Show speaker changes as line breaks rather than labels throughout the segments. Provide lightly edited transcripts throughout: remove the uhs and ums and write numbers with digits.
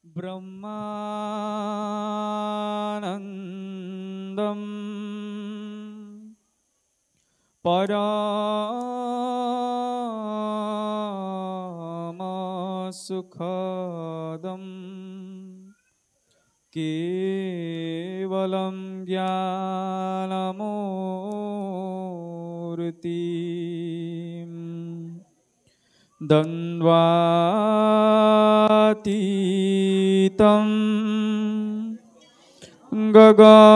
ब्रह्मानन्दं परमसुखदम् केवलं ज्ञानमूर्तिम् द्वन्द्वातीतं गगनसदृशं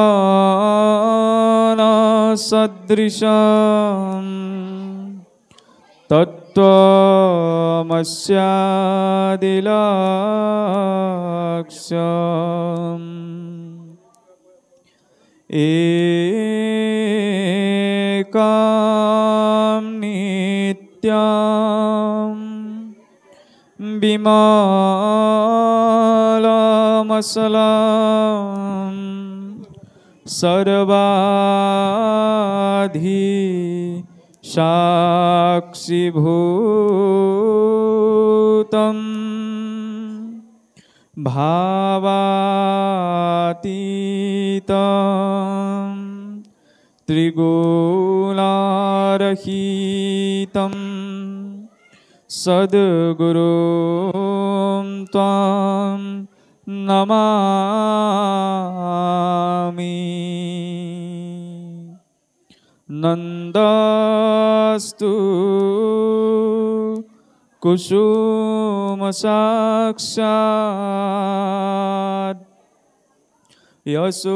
तत्त्वमस्यादिलक्ष्यम् एकं नित्यं विमलमचलं सर्वाधि साक्षिभूतं भावातीतं त्रिगुणारहितं सद्गुरुं त्वां नमामि। नन्दस्तु कुसुमसाक्षात् यशोदा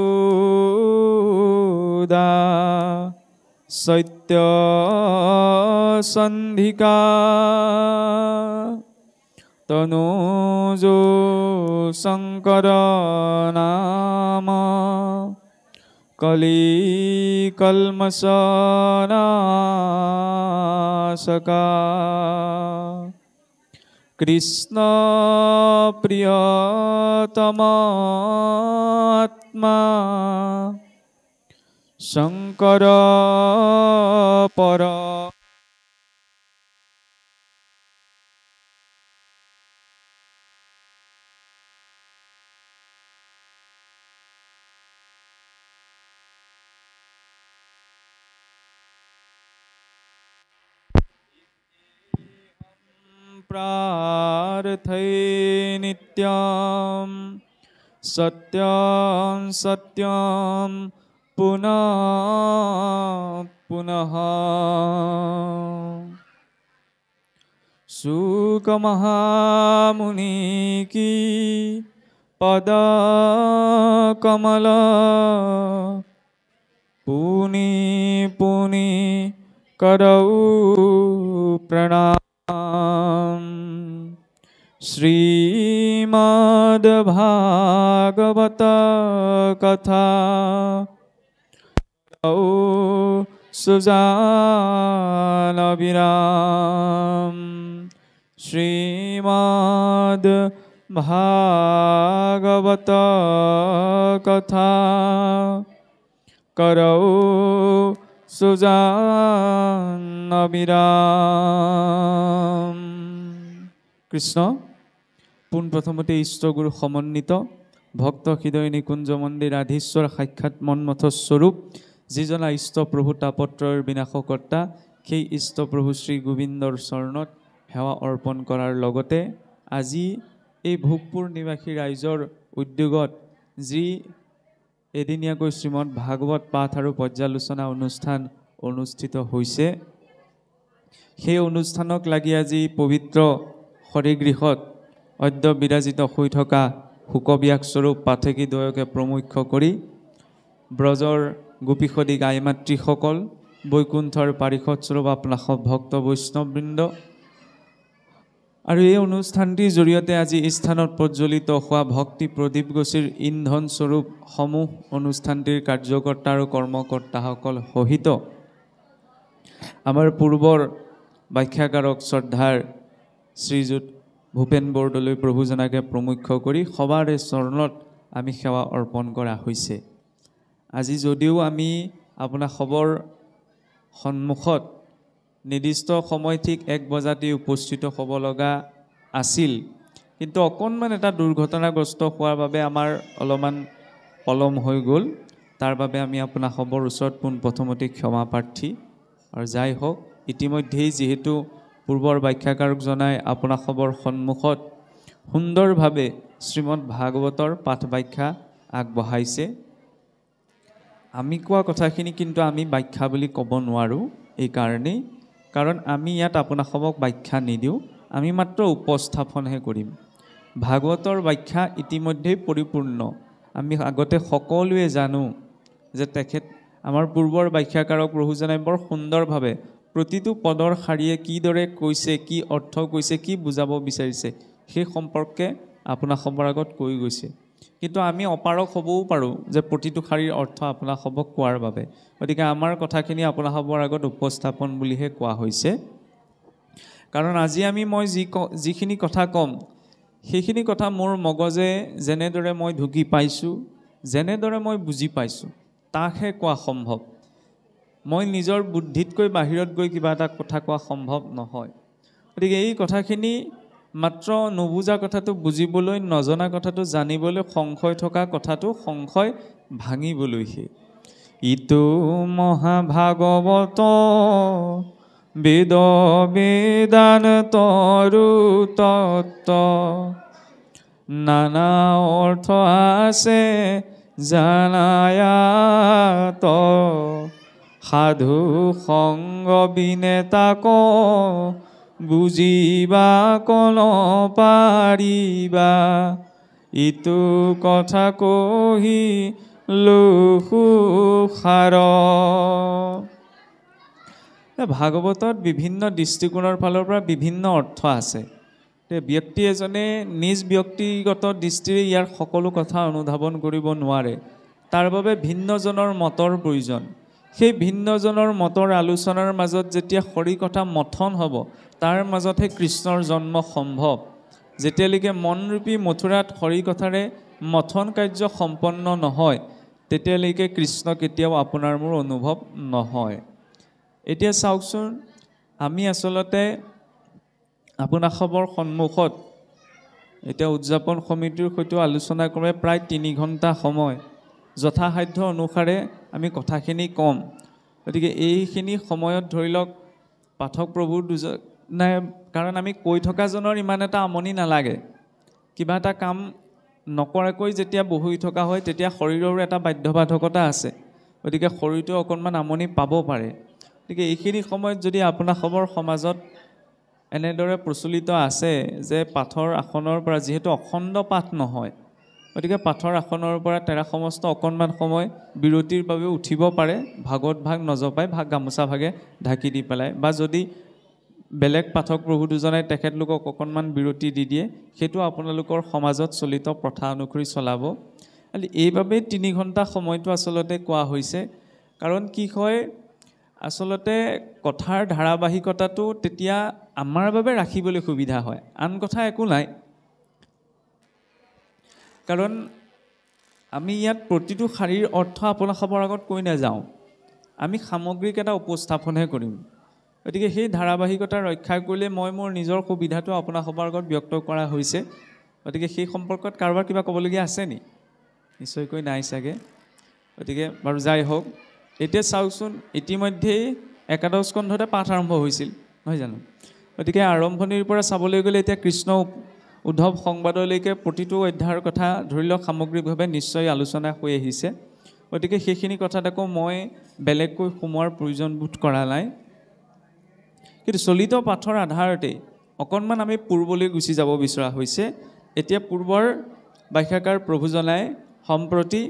सत्यसन्धिका तनूजो शङ्कर नाम कलिकल्मषनाशका कृष्ण प्रियतमात्मा शंकर पर प्रार्थये नित्यं सत्यं सत्यं पुनः पुनः सुखमहामुनि की पद कमल पुनि पुनि करऊ प्रणाम। श्रीमद्भागवत कथा सुजान विराम श्रीमद्भागवत कथा करौ सुजान विराम। কৃষ্ণ পোনপ্ৰথমতে ইষ্টগুৰু সমন্বিত ভক্ত হৃদয় নিকুঞ্জ মন্দিৰ আধীশ্বৰ সাক্ষাৎ মন্মথ স্বৰূপ যিজনা ইষ্ট প্ৰভু তাপত্ৰৰ বিনাশকৰ্তা সেই ইষ্ট প্ৰভু শ্ৰী গোবিন্দৰ চৰণত সেৱা অৰ্পণ কৰাৰ লগতে আজি এই ভোগপুৰ নিবাসী ৰাইজৰ উদ্যোগত যি এদিনীয়াকৈ শ্ৰীমদ ভাগৱত পাঠ আৰু পৰ্যালোচনা অনুষ্ঠান অনুষ্ঠিত হৈছে সেই অনুষ্ঠানক লাগি আজি পবিত্ৰ হৰিগৃহত অদ্য বিৰাজিত হৈ থকা শুকবিয়াক স্বৰূপ পাঠকী দ্বয়কে প্ৰমুখ্য কৰি ব্ৰজৰ গোপীসদী গাই মাতৃসকল বৈকুণ্ঠৰ পাৰিষদ স্বৰূপ আপোনাক ভক্ত বৈষ্ণৱবৃন্দ আৰু এই অনুষ্ঠানটিৰ জৰিয়তে আজি স্থানত প্ৰজ্বলিত হোৱা ভক্তি প্ৰদীপ গছিৰ ইন্ধন স্বৰূপ সমূহ অনুষ্ঠানটিৰ কাৰ্যকৰ্তা আৰু কৰ্মকৰ্তাসকল সহিত আমাৰ পূৰ্বৰ ব্যাখ্যাকাৰক শ্ৰদ্ধাৰ শ্ৰীযুত ভূপেন বৰদলৈ প্ৰভুজনাকে প্ৰমুখ্য কৰি সবাৰে চৰণত আমি সেৱা অৰ্পণ কৰা হৈছে। আজি যদিও আমি আপোনাৰ খবৰ সন্মুখত নিৰ্দিষ্ট সময় ঠিক 1 বজাতে উপস্থিত হ'ব লগা আছিল কিন্তু অকণমান এটা দুৰ্ঘটনাগ্ৰস্ত হোৱাৰ বাবে আমাৰ অলপমান পলম হৈ গ'ল। তাৰ বাবে আমি আপোনাক সবৰ ওচৰত পোনপ্ৰথমতে ক্ষমা প্ৰাৰ্থী। আৰু যাই হওক, ইতিমধ্যেই যিহেতু পূৰ্বৰ ব্যাখ্যাকাৰক জনাই আপোনাক সবৰ সন্মুখত সুন্দৰভাৱে শ্ৰীমদ ভাগৱতৰ পাঠ ব্যাখ্যা আগবঢ়াইছে। আমি কোৱা কথাখিনি কিন্তু আমি ব্যাখ্যা বুলি ক'ব নোৱাৰোঁ, এইকাৰণেই কাৰণ আমি ইয়াত আপোনাক সবক ব্যাখ্যা নিদিওঁ, আমি মাত্ৰ উপস্থাপনহে কৰিম। ভাগৱতৰ ব্যাখ্যা ইতিমধ্যেই পৰিপূৰ্ণ। আমি আগতে সকলোৱে জানো যে তেখেত আমাৰ পূৰ্বৰ ব্যাখ্যাকাৰক প্ৰভুজনাই বৰ সুন্দৰভাৱে প্ৰতিটো পদৰ শাৰীয়ে কিদৰে কৈছে, কি অৰ্থ কৈছে, কি বুজাব বিচাৰিছে সেই সম্পৰ্কে আপোনাক সবৰ আগত কৈ গৈছে। কিন্তু আমি অপাৰক হ'বও পাৰোঁ যে প্ৰতিটো শাৰীৰ অৰ্থ আপোনাক সবক কোৱাৰ বাবে। গতিকে আমাৰ কথাখিনি আপোনাক সবৰ আগত উপস্থাপন বুলিহে কোৱা হৈছে। কাৰণ আজি মই যিখিনি কথা ক'ম সেইখিনি কথা মোৰ মগজে যেনেদৰে মই ঢুকি পাইছোঁ, যেনেদৰে মই বুজি পাইছোঁ তাকহে কোৱা সম্ভৱ। মই নিজৰ বুদ্ধিতকৈ বাহিৰত গৈ কিবা এটা কথা কোৱা সম্ভৱ নহয়। গতিকে এই কথাখিনি মাত্ৰ নুবুজা কথাটো বুজিবলৈ, নজনা কথাটো জানিবলৈ, সংশয় থকা কথাটো সংশয় ভাঙিবলৈহে। ইটো মহাভাগৱত বেদ বেদান্তৰু তত্ত্ব, নানা অৰ্থ আছে জানায়াত, সাধু সংগ বিনে তাক বুজিবা কল পাৰিবা, ইটো কথা কহি লুহুসাৰ। ভাগৱতত বিভিন্ন দৃষ্টিকোণৰ ফালৰ পৰা বিভিন্ন অৰ্থ আছে। ব্যক্তি এজনে নিজ ব্যক্তিগত দৃষ্টিৰে ইয়াৰ সকলো কথা অনুধাৱন কৰিব নোৱাৰে। তাৰ বাবে ভিন্নজনৰ মতৰ প্ৰয়োজন। সেই ভিন্নজনৰ মতৰ আলোচনাৰ মাজত যেতিয়া হৰি কথা মথন হ'ব, তাৰ মাজতহে কৃষ্ণৰ জন্ম সম্ভৱ। যেতিয়ালৈকে মনৰূপী মথুৰাত হৰি কথাৰে মথন কাৰ্য সম্পন্ন নহয়, তেতিয়ালৈকে কৃষ্ণ কেতিয়াও আপোনাৰ মোৰ অনুভৱ নহয়। এতিয়া চাওকচোন, আমি আচলতে আপোনাক সবৰ সন্মুখত এতিয়া উদযাপন সমিতিৰ সৈতে আলোচনা কৰে প্ৰায় 3 ঘণ্টা সময়। যথাসাধ্য অনুসাৰে আমি কথাখিনি ক'ম। গতিকে এইখিনি সময়ত ধৰি লওক পাঠক প্ৰভুৰ দুজনাই, কাৰণ আমি কৈ থকাজনৰ ইমান এটা আমনি নালাগে। কিবা এটা কাম নকৰাকৈ যেতিয়া বহি থকা হয় তেতিয়া শৰীৰৰো এটা বাধ্যবাধকতা আছে। গতিকে শৰীৰটো অকণমান আমনি পাব পাৰে। গতিকে এইখিনি সময়ত যদি আপোনাৰ সবৰ সমাজত এনেদৰে প্ৰচলিত আছে যে পাঠৰ আসনৰ পৰা, যিহেতু অখণ্ড পাঠ নহয়, গতিকে পাঠৰ আসনৰ পৰা তেৰা সমস্ত অকণমান সময় বিৰতিৰ বাবে উঠিব পাৰে, ভাগত ভাগ নজপাই ভাগ গামোচা ভাগে ঢাকি দি পেলাই, বা যদি বেলেগ পাঠক প্ৰভু দুজনাই তেখেতলোকক অকণমান বিৰতি দি দিয়ে, সেইটো আপোনালোকৰ সমাজত চলিত প্ৰথা অনুসৰি চলাব। এইবাবেই 3 ঘণ্টা সময়টো আচলতে কোৱা হৈছে। কাৰণ কি হয়, আচলতে কথাৰ ধাৰাবাহিকতাটো তেতিয়া আমাৰ বাবে ৰাখিবলৈ সুবিধা হয়, আন কথা একো নাই। কাৰণ আমি ইয়াত প্ৰতিটো শাৰীৰ অৰ্থ আপোনাৰ সবৰ আগত কৈ নাযাওঁ, আমি সামগ্ৰিক এটা উপস্থাপনহে কৰিম। গতিকে সেই ধাৰাবাহিকতা ৰক্ষা কৰিলে মই মোৰ নিজৰ সুবিধাটো আপোনাৰ সবৰ আগত ব্যক্ত কৰা হৈছে। গতিকে সেই সম্পৰ্কত কাৰোবাৰ কিবা ক'বলগীয়া আছে নি? নিশ্চয়কৈ নাই চাগে। গতিকে বাৰু যাই হওক, এতিয়া চাওকচোন, ইতিমধ্যেই একাদশ স্কন্ধতে পাঠ আৰম্ভ হৈছিল, নহয় জানো? গতিকে আৰম্ভণিৰ পৰা চাবলৈ গ'লে এতিয়া কৃষ্ণ উদ্ধৱ সংবাদলৈকে প্ৰতিটো অধ্যায়ৰ কথা ধৰি লওক সামগ্ৰিকভাৱে নিশ্চয় আলোচনা হৈ আহিছে। গতিকে সেইখিনি কথাত আকৌ মই বেলেগকৈ সোমোৱাৰ প্ৰয়োজন বোধ কৰা নাই। কিন্তু চলিত পাঠৰ আধাৰতে অকণমান আমি পূৰ্বলৈ গুচি যাব বিচৰা হৈছে। এতিয়া পূৰ্বৰ ব্যাখ্যাকাৰ প্ৰভুজনাই সম্প্ৰতি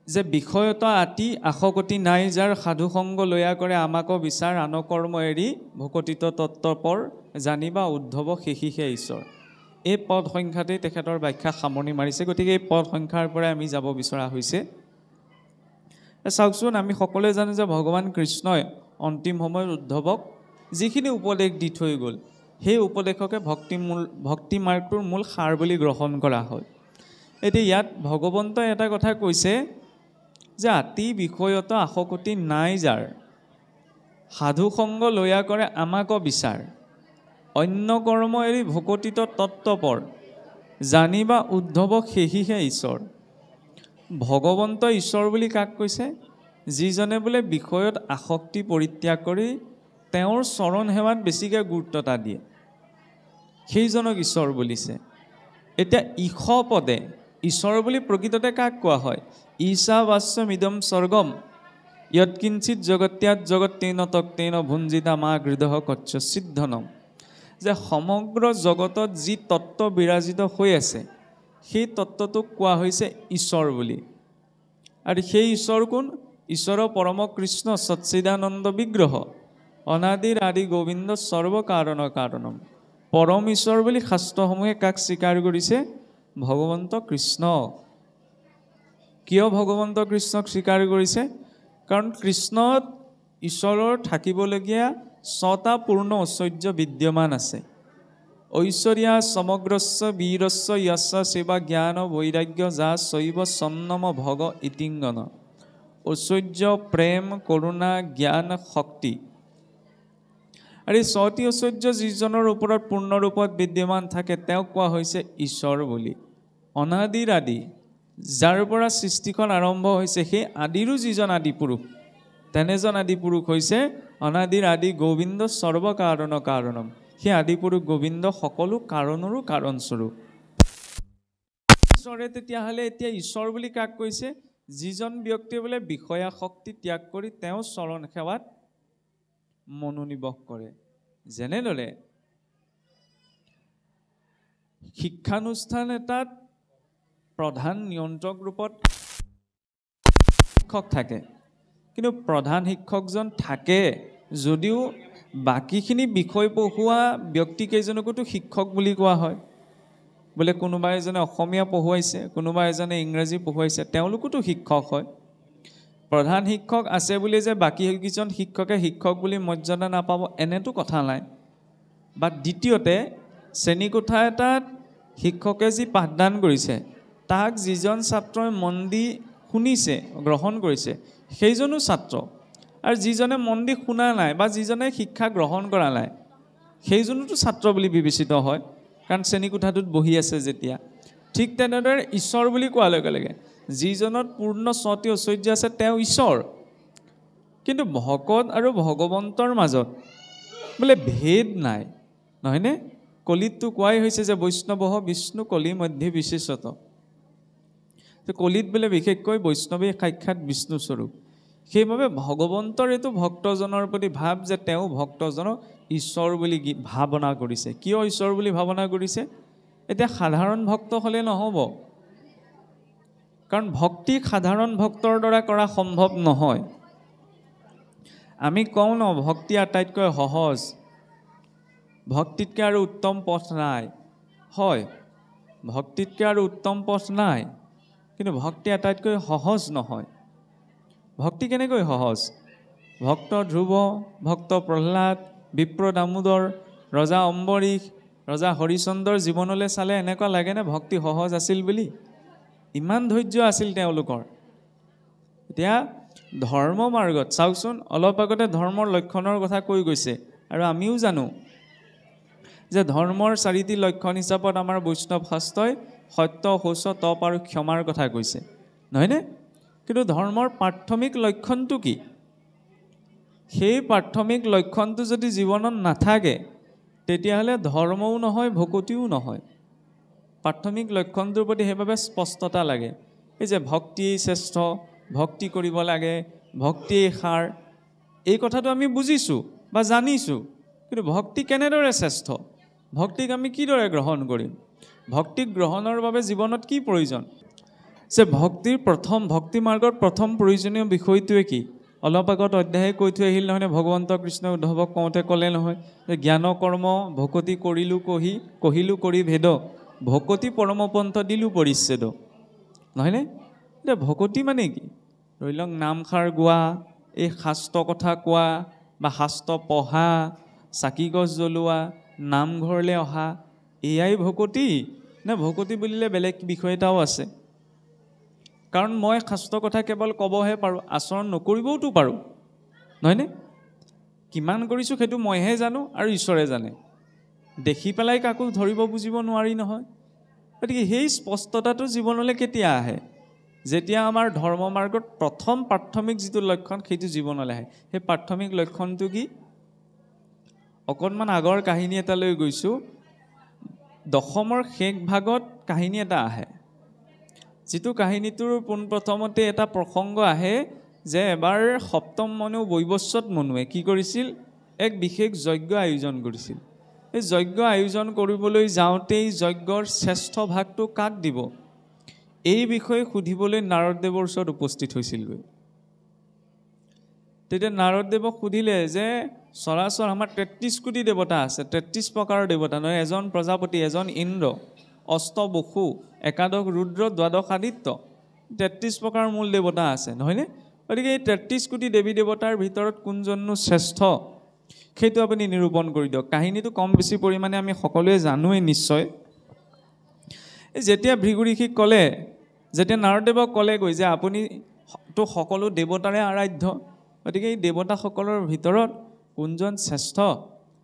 যে বিষয়ত আতি আশকতি নাই যাৰ, সাধুসংগ লয়া কৰে আমাক বিচাৰ, আন কৰ্ম এৰি ভকতিত তত্ত্বপৰ, জানিবা উদ্ধৱ শেষিহে ঈশ্বৰ। এই পদ সংখ্যাতেই তেখেতৰ ব্যাখ্যা সামৰণি মাৰিছে। গতিকে এই পদ সংখ্যাৰ পৰাই আমি যাব বিচৰা হৈছে। চাওকচোন, আমি সকলোৱে জানো যে ভগৱান কৃষ্ণই অন্তিম সময়ত উদ্ধৱক যিখিনি উপদেশ দি থৈ গ'ল, সেই উপদেশকে ভক্তি মাৰ্গটোৰ মূল সাৰ বুলি গ্ৰহণ কৰা হয়। এতিয়া ইয়াত ভগৱন্তই এটা কথা কৈছে যে আতি বিষয়ত আশকতি নাই যাৰ, সাধুসংগ লয়া কৰে আমাক বিচাৰ। অন্য কৰ্ম এৰি ভকতিত তত্ত্বপৰ জানিবা উদ্ধৱ সেহিহে ঈশ্বৰ। ভগৱন্ত ঈশ্বৰ বুলি কাক কৈছে? যিজনে বোলে বিষয়ত আসক্তি পৰিত্যাগ কৰি তেওঁৰ চৰণ সেৱাত বেছিকৈ গুৰুত্বতা দিয়ে, সেইজনক ঈশ্বৰ বুলিছে। এতিয়া ঈশ পদে ঈশ্বৰ বুলি প্ৰকৃততে কাক কোৱা হয়? ঈশা বাস্যম ইদম স্বৰ্গম যৎকিঞ্চিত জগত্যাৎ জগত্তেন তক্তেন ভুঞ্জিতা মা হৃদয় কচ্ছ সিদ্ধনম। যে সমগ্ৰ জগতত যি তত্ত্ব বিৰাজিত হৈ আছে সেই তত্ত্বটোক কোৱা হৈছে ঈশ্বৰ বুলি। আৰু সেই ঈশ্বৰ কোন? ঈশ্বৰৰ পৰম কৃষ্ণ সচ্চিদানন্দ বিগ্ৰহ অনাদিৰ আদি গোবিন্দ সৰ্বকাৰণ কাৰণম। পৰম ঈশ্বৰ বুলি শাস্ত্ৰসমূহে কাক স্বীকাৰ কৰিছে? ভগৱন্ত কৃষ্ণ। কিয় ভগৱন্ত কৃষ্ণক স্বীকাৰ কৰিছে? কাৰণ কৃষ্ণত ঈশ্বৰৰ থাকিবলগীয়া 6টা পূৰ্ণ ঐশ্বৰ্য বিদ্যমান আছে। ঐশ্বৰ্যা সমগ্ৰস্য বীৰস্য য়স্য সেৱা জ্ঞান বৈৰাগ্য যা শৈৱ সন্নম ভগ ইতিংগন। ঐশ্বৰ্য, প্ৰেম, কৰুণা, জ্ঞান, শক্তি। আৰু এই 6টি ঐশ্বৰ্য যিজনৰ ওপৰত পূৰ্ণৰূপত বিদ্যমান থাকে তেওঁক কোৱা হৈছে ঈশ্বৰ বুলি। অনাদিৰ আদি, যাৰ পৰা সৃষ্টিখন আৰম্ভ হৈছে সেই আদিৰো যিজন আদি পুৰুষ, তেনেজন আদি পুৰুষ হৈছে অনাদিৰ আদি গোবিন্দ সৰ্বকাৰণ কাৰণম। সেই আদি পুৰুষ গোবিন্দ সকলো কাৰণৰো কাৰণস্বৰূপ। ঈশ্বৰে তেতিয়াহ'লে এতিয়া ঈশ্বৰ বুলি কাক কৈছে? যিজন ব্যক্তিয়ে বোলে বিষয়া শক্তি ত্যাগ কৰি তেওঁ চৰণ সেৱাত মনোনিৱেশ কৰে। যেনেদৰে শিক্ষানুষ্ঠান এটাত প্ৰধান নিয়ন্ত্ৰক ৰূপত শিক্ষক থাকে, কিন্তু প্ৰধান শিক্ষকজন থাকে যদিও বাকীখিনি বিষয় পঢ়ুৱা ব্যক্তিকেইজনকোতো শিক্ষক বুলি কোৱা হয়। বোলে কোনোবা এজনে অসমীয়া পঢ়ুৱাইছে, কোনোবা এজনে ইংৰাজী পঢ়ুৱাইছে, তেওঁলোকোতো শিক্ষক হয়। প্ৰধান শিক্ষক আছে বুলি যে বাকীকেইজন শিক্ষকে শিক্ষক বুলি মৰ্যাদা নাপাব এনেতো কথা নাই। বা দ্বিতীয়তে শ্ৰেণীকোঠা এটাত শিক্ষকে যি পাঠদান কৰিছে তাক যিজন ছাত্ৰই মন দি শুনিছে, গ্ৰহণ কৰিছে, সেইজনো ছাত্ৰ। আৰু যিজনে মন দি শুনা নাই বা যিজনে শিক্ষা গ্ৰহণ কৰা নাই সেইজনোতো ছাত্ৰ বুলি বিবেচিত হয়, কাৰণ শ্ৰেণীকোঠাটোত বহি আছে যেতিয়া। ঠিক তেনেদৰে ঈশ্বৰ বুলি কোৱাৰ লগে লগে যিজনত পূৰ্ণ 6টি ঐশ্বৰ্য আছে তেওঁ ঈশ্বৰ। কিন্তু ভকত আৰু ভগৱন্তৰ মাজত বোলে ভেদ নাই, নহয়নে? কলিতটো কোৱাই হৈছে যে বৈষ্ণৱ বিষ্ণু কলি মধ্যে বিশেষত। কলিত বোলে বিশেষকৈ বৈষ্ণৱেই সাক্ষাৎ বিষ্ণু স্বৰূপ। সেইবাবে ভগৱন্তৰ এইটো ভক্তজনৰ প্ৰতি ভাৱ যে তেওঁ ভক্তজনক ঈশ্বৰ বুলি ভাৱনা কৰিছে। কিয় ঈশ্বৰ বুলি ভাৱনা কৰিছে? এতিয়া সাধাৰণ ভক্ত হ'লে নহ'ব, কাৰণ ভক্তি সাধাৰণ ভক্তৰ দ্বাৰা কৰা সম্ভৱ নহয়। আমি কওঁ ন ভক্তি আটাইতকৈ সহজ, ভক্তিতকৈ আৰু উত্তম পথ নাই। হয়, ভক্তিতকৈ আৰু উত্তম পথ নাই, কিন্তু ভক্তি আটাইতকৈ সহজ নহয়। ভক্তি কেনেকৈ সহজ? ভক্ত ধ্ৰুৱ, ভক্ত প্ৰহ্লাদ, বিপ্ৰ দামোদৰ, ৰজা অম্বৰীশ, ৰজা হৰিচন্দ্ৰৰ জীৱনলৈ চালে এনেকুৱা লাগেনে ভক্তি সহজ আছিল বুলি? ইমান ধৈৰ্য আছিল তেওঁলোকৰ। এতিয়া ধৰ্ম মাৰ্গত চাওকচোন, অলপ আগতে ধৰ্মৰ লক্ষণৰ কথা কৈ গৈছে, আৰু আমিও জানো যে ধৰ্মৰ 4টি লক্ষণ হিচাপত আমাৰ বৈষ্ণৱ শাস্ত্ৰই সত্য, শৌচ, তপ আৰু ক্ষমাৰ কথা কৈছে, নহয়নে? কিন্তু ধৰ্মৰ প্ৰাথমিক লক্ষণটো কি? সেই প্ৰাথমিক লক্ষণটো যদি জীৱনত নাথাকে তেতিয়াহ'লে ধৰ্মও নহয়, ভকতিও নহয়। প্ৰাথমিক লক্ষণটোৰ প্ৰতি সেইবাবে স্পষ্টতা লাগে। এই যে ভক্তিয়েই শ্ৰেষ্ঠ, ভক্তি কৰিব লাগে, ভক্তিয়েই সাৰ, এই কথাটো আমি বুজিছোঁ বা জানিছোঁ, কিন্তু ভক্তি কেনেদৰে শ্ৰেষ্ঠ? ভক্তিক আমি কিদৰে গ্ৰহণ কৰিম? ভক্তিক গ্ৰহণৰ বাবে জীৱনত কি প্ৰয়োজন? যে ভক্তি মাৰ্গৰ প্ৰথম প্ৰয়োজনীয় বিষয়টোৱে কি? অলপ আগত অধ্যায়ে কৈ থৈ আহিল নহয়নে? ভগৱন্ত কৃষ্ণই উদ্ধৱক কওঁতে ক'লে নহয় যে জ্ঞান কৰ্ম ভকতি কৰিলোঁ কহিলোঁ কৰি ভেদ, ভকতি পৰমপন্থ দিলোঁ পৰিচ্ছেদ, নহয়নে? এতিয়া ভকতি মানে কি? ধৰি লওক নামষাৰ গোৱা, এই শাস্ত্ৰ কথা কোৱা বা শাস্ত্ৰ পঢ়া, চাকি গছ জ্বলোৱা, নামঘৰলৈ অহা, এয়াই ভকতি নে? ভকতি বুলিলে বেলেগ বিষয় এটাও আছে। কাৰণ মই শাস্ত্ৰৰ কথা কেৱল ক'বহে পাৰোঁ, আচৰণ নকৰিবওতো পাৰোঁ, নহয়নে? কিমান কৰিছোঁ সেইটো মইহে জানো আৰু ঈশ্বৰে জানে। দেখি পেলাই কাকো ধৰিব বুজিব নোৱাৰি নহয়। গতিকে সেই স্পষ্টতাটো জীৱনলৈ কেতিয়া আহে? যেতিয়া আমাৰ ধৰ্ম মাৰ্গত প্ৰথম প্ৰাথমিক যিটো লক্ষণ সেইটো জীৱনলৈ আহে। সেই প্ৰাথমিক লক্ষণটো কি? অকণমান আগৰ কাহিনী এটা লৈ গৈছোঁ। দশমৰ শেষ ভাগত কাহিনী এটা আহে, যিটো কাহিনীটোৰ পোনপ্ৰথমতে এটা প্ৰসংগ আহে যে এবাৰ সপ্তম মনু বৈৱস্বত মনুৱে কি কৰিছিল? এক বিশেষ যজ্ঞ আয়োজন কৰিছিল। এই যজ্ঞ আয়োজন কৰিবলৈ যাওঁতেই যজ্ঞৰ শ্ৰেষ্ঠ ভাগটো কাক দিব, এই বিষয়ে সুধিবলৈ নাৰদদেৱৰ ওচৰত উপস্থিত হৈছিলগৈ। তেতিয়া নাৰদদেৱক সুধিলে যে সৰাচৰ আমাৰ ৩৩ কোটি দেৱতা আছে, ৩৩ প্ৰকাৰৰ দেৱতা নহয়, এজন প্ৰজাপতি, এজন ইন্দ্ৰ, অষ্টবসু, একাদশ ৰুদ্ৰ, দ্বাদশ আদিত্য, ৩৩ প্ৰকাৰৰ মূল দেৱতা আছে নহয়নে? গতিকে এই ৩৩ কোটি দেৱী দেৱতাৰ ভিতৰত কোনজননো শ্ৰেষ্ঠ সেইটো আপুনি নিৰূপণ কৰি দিয়ক। কাহিনীটো কম বেছি পৰিমাণে আমি সকলোৱে জানোৱেই নিশ্চয়। যেতিয়া ভৃগু ঋষিক ক'লে, যেতিয়া নাৰদদেৱক ক'লেগৈ যে আপুনিতো সকলো দেৱতাৰে আৰাধ্য, গতিকে এই দেৱতাসকলৰ ভিতৰত কোনজন শ্ৰেষ্ঠ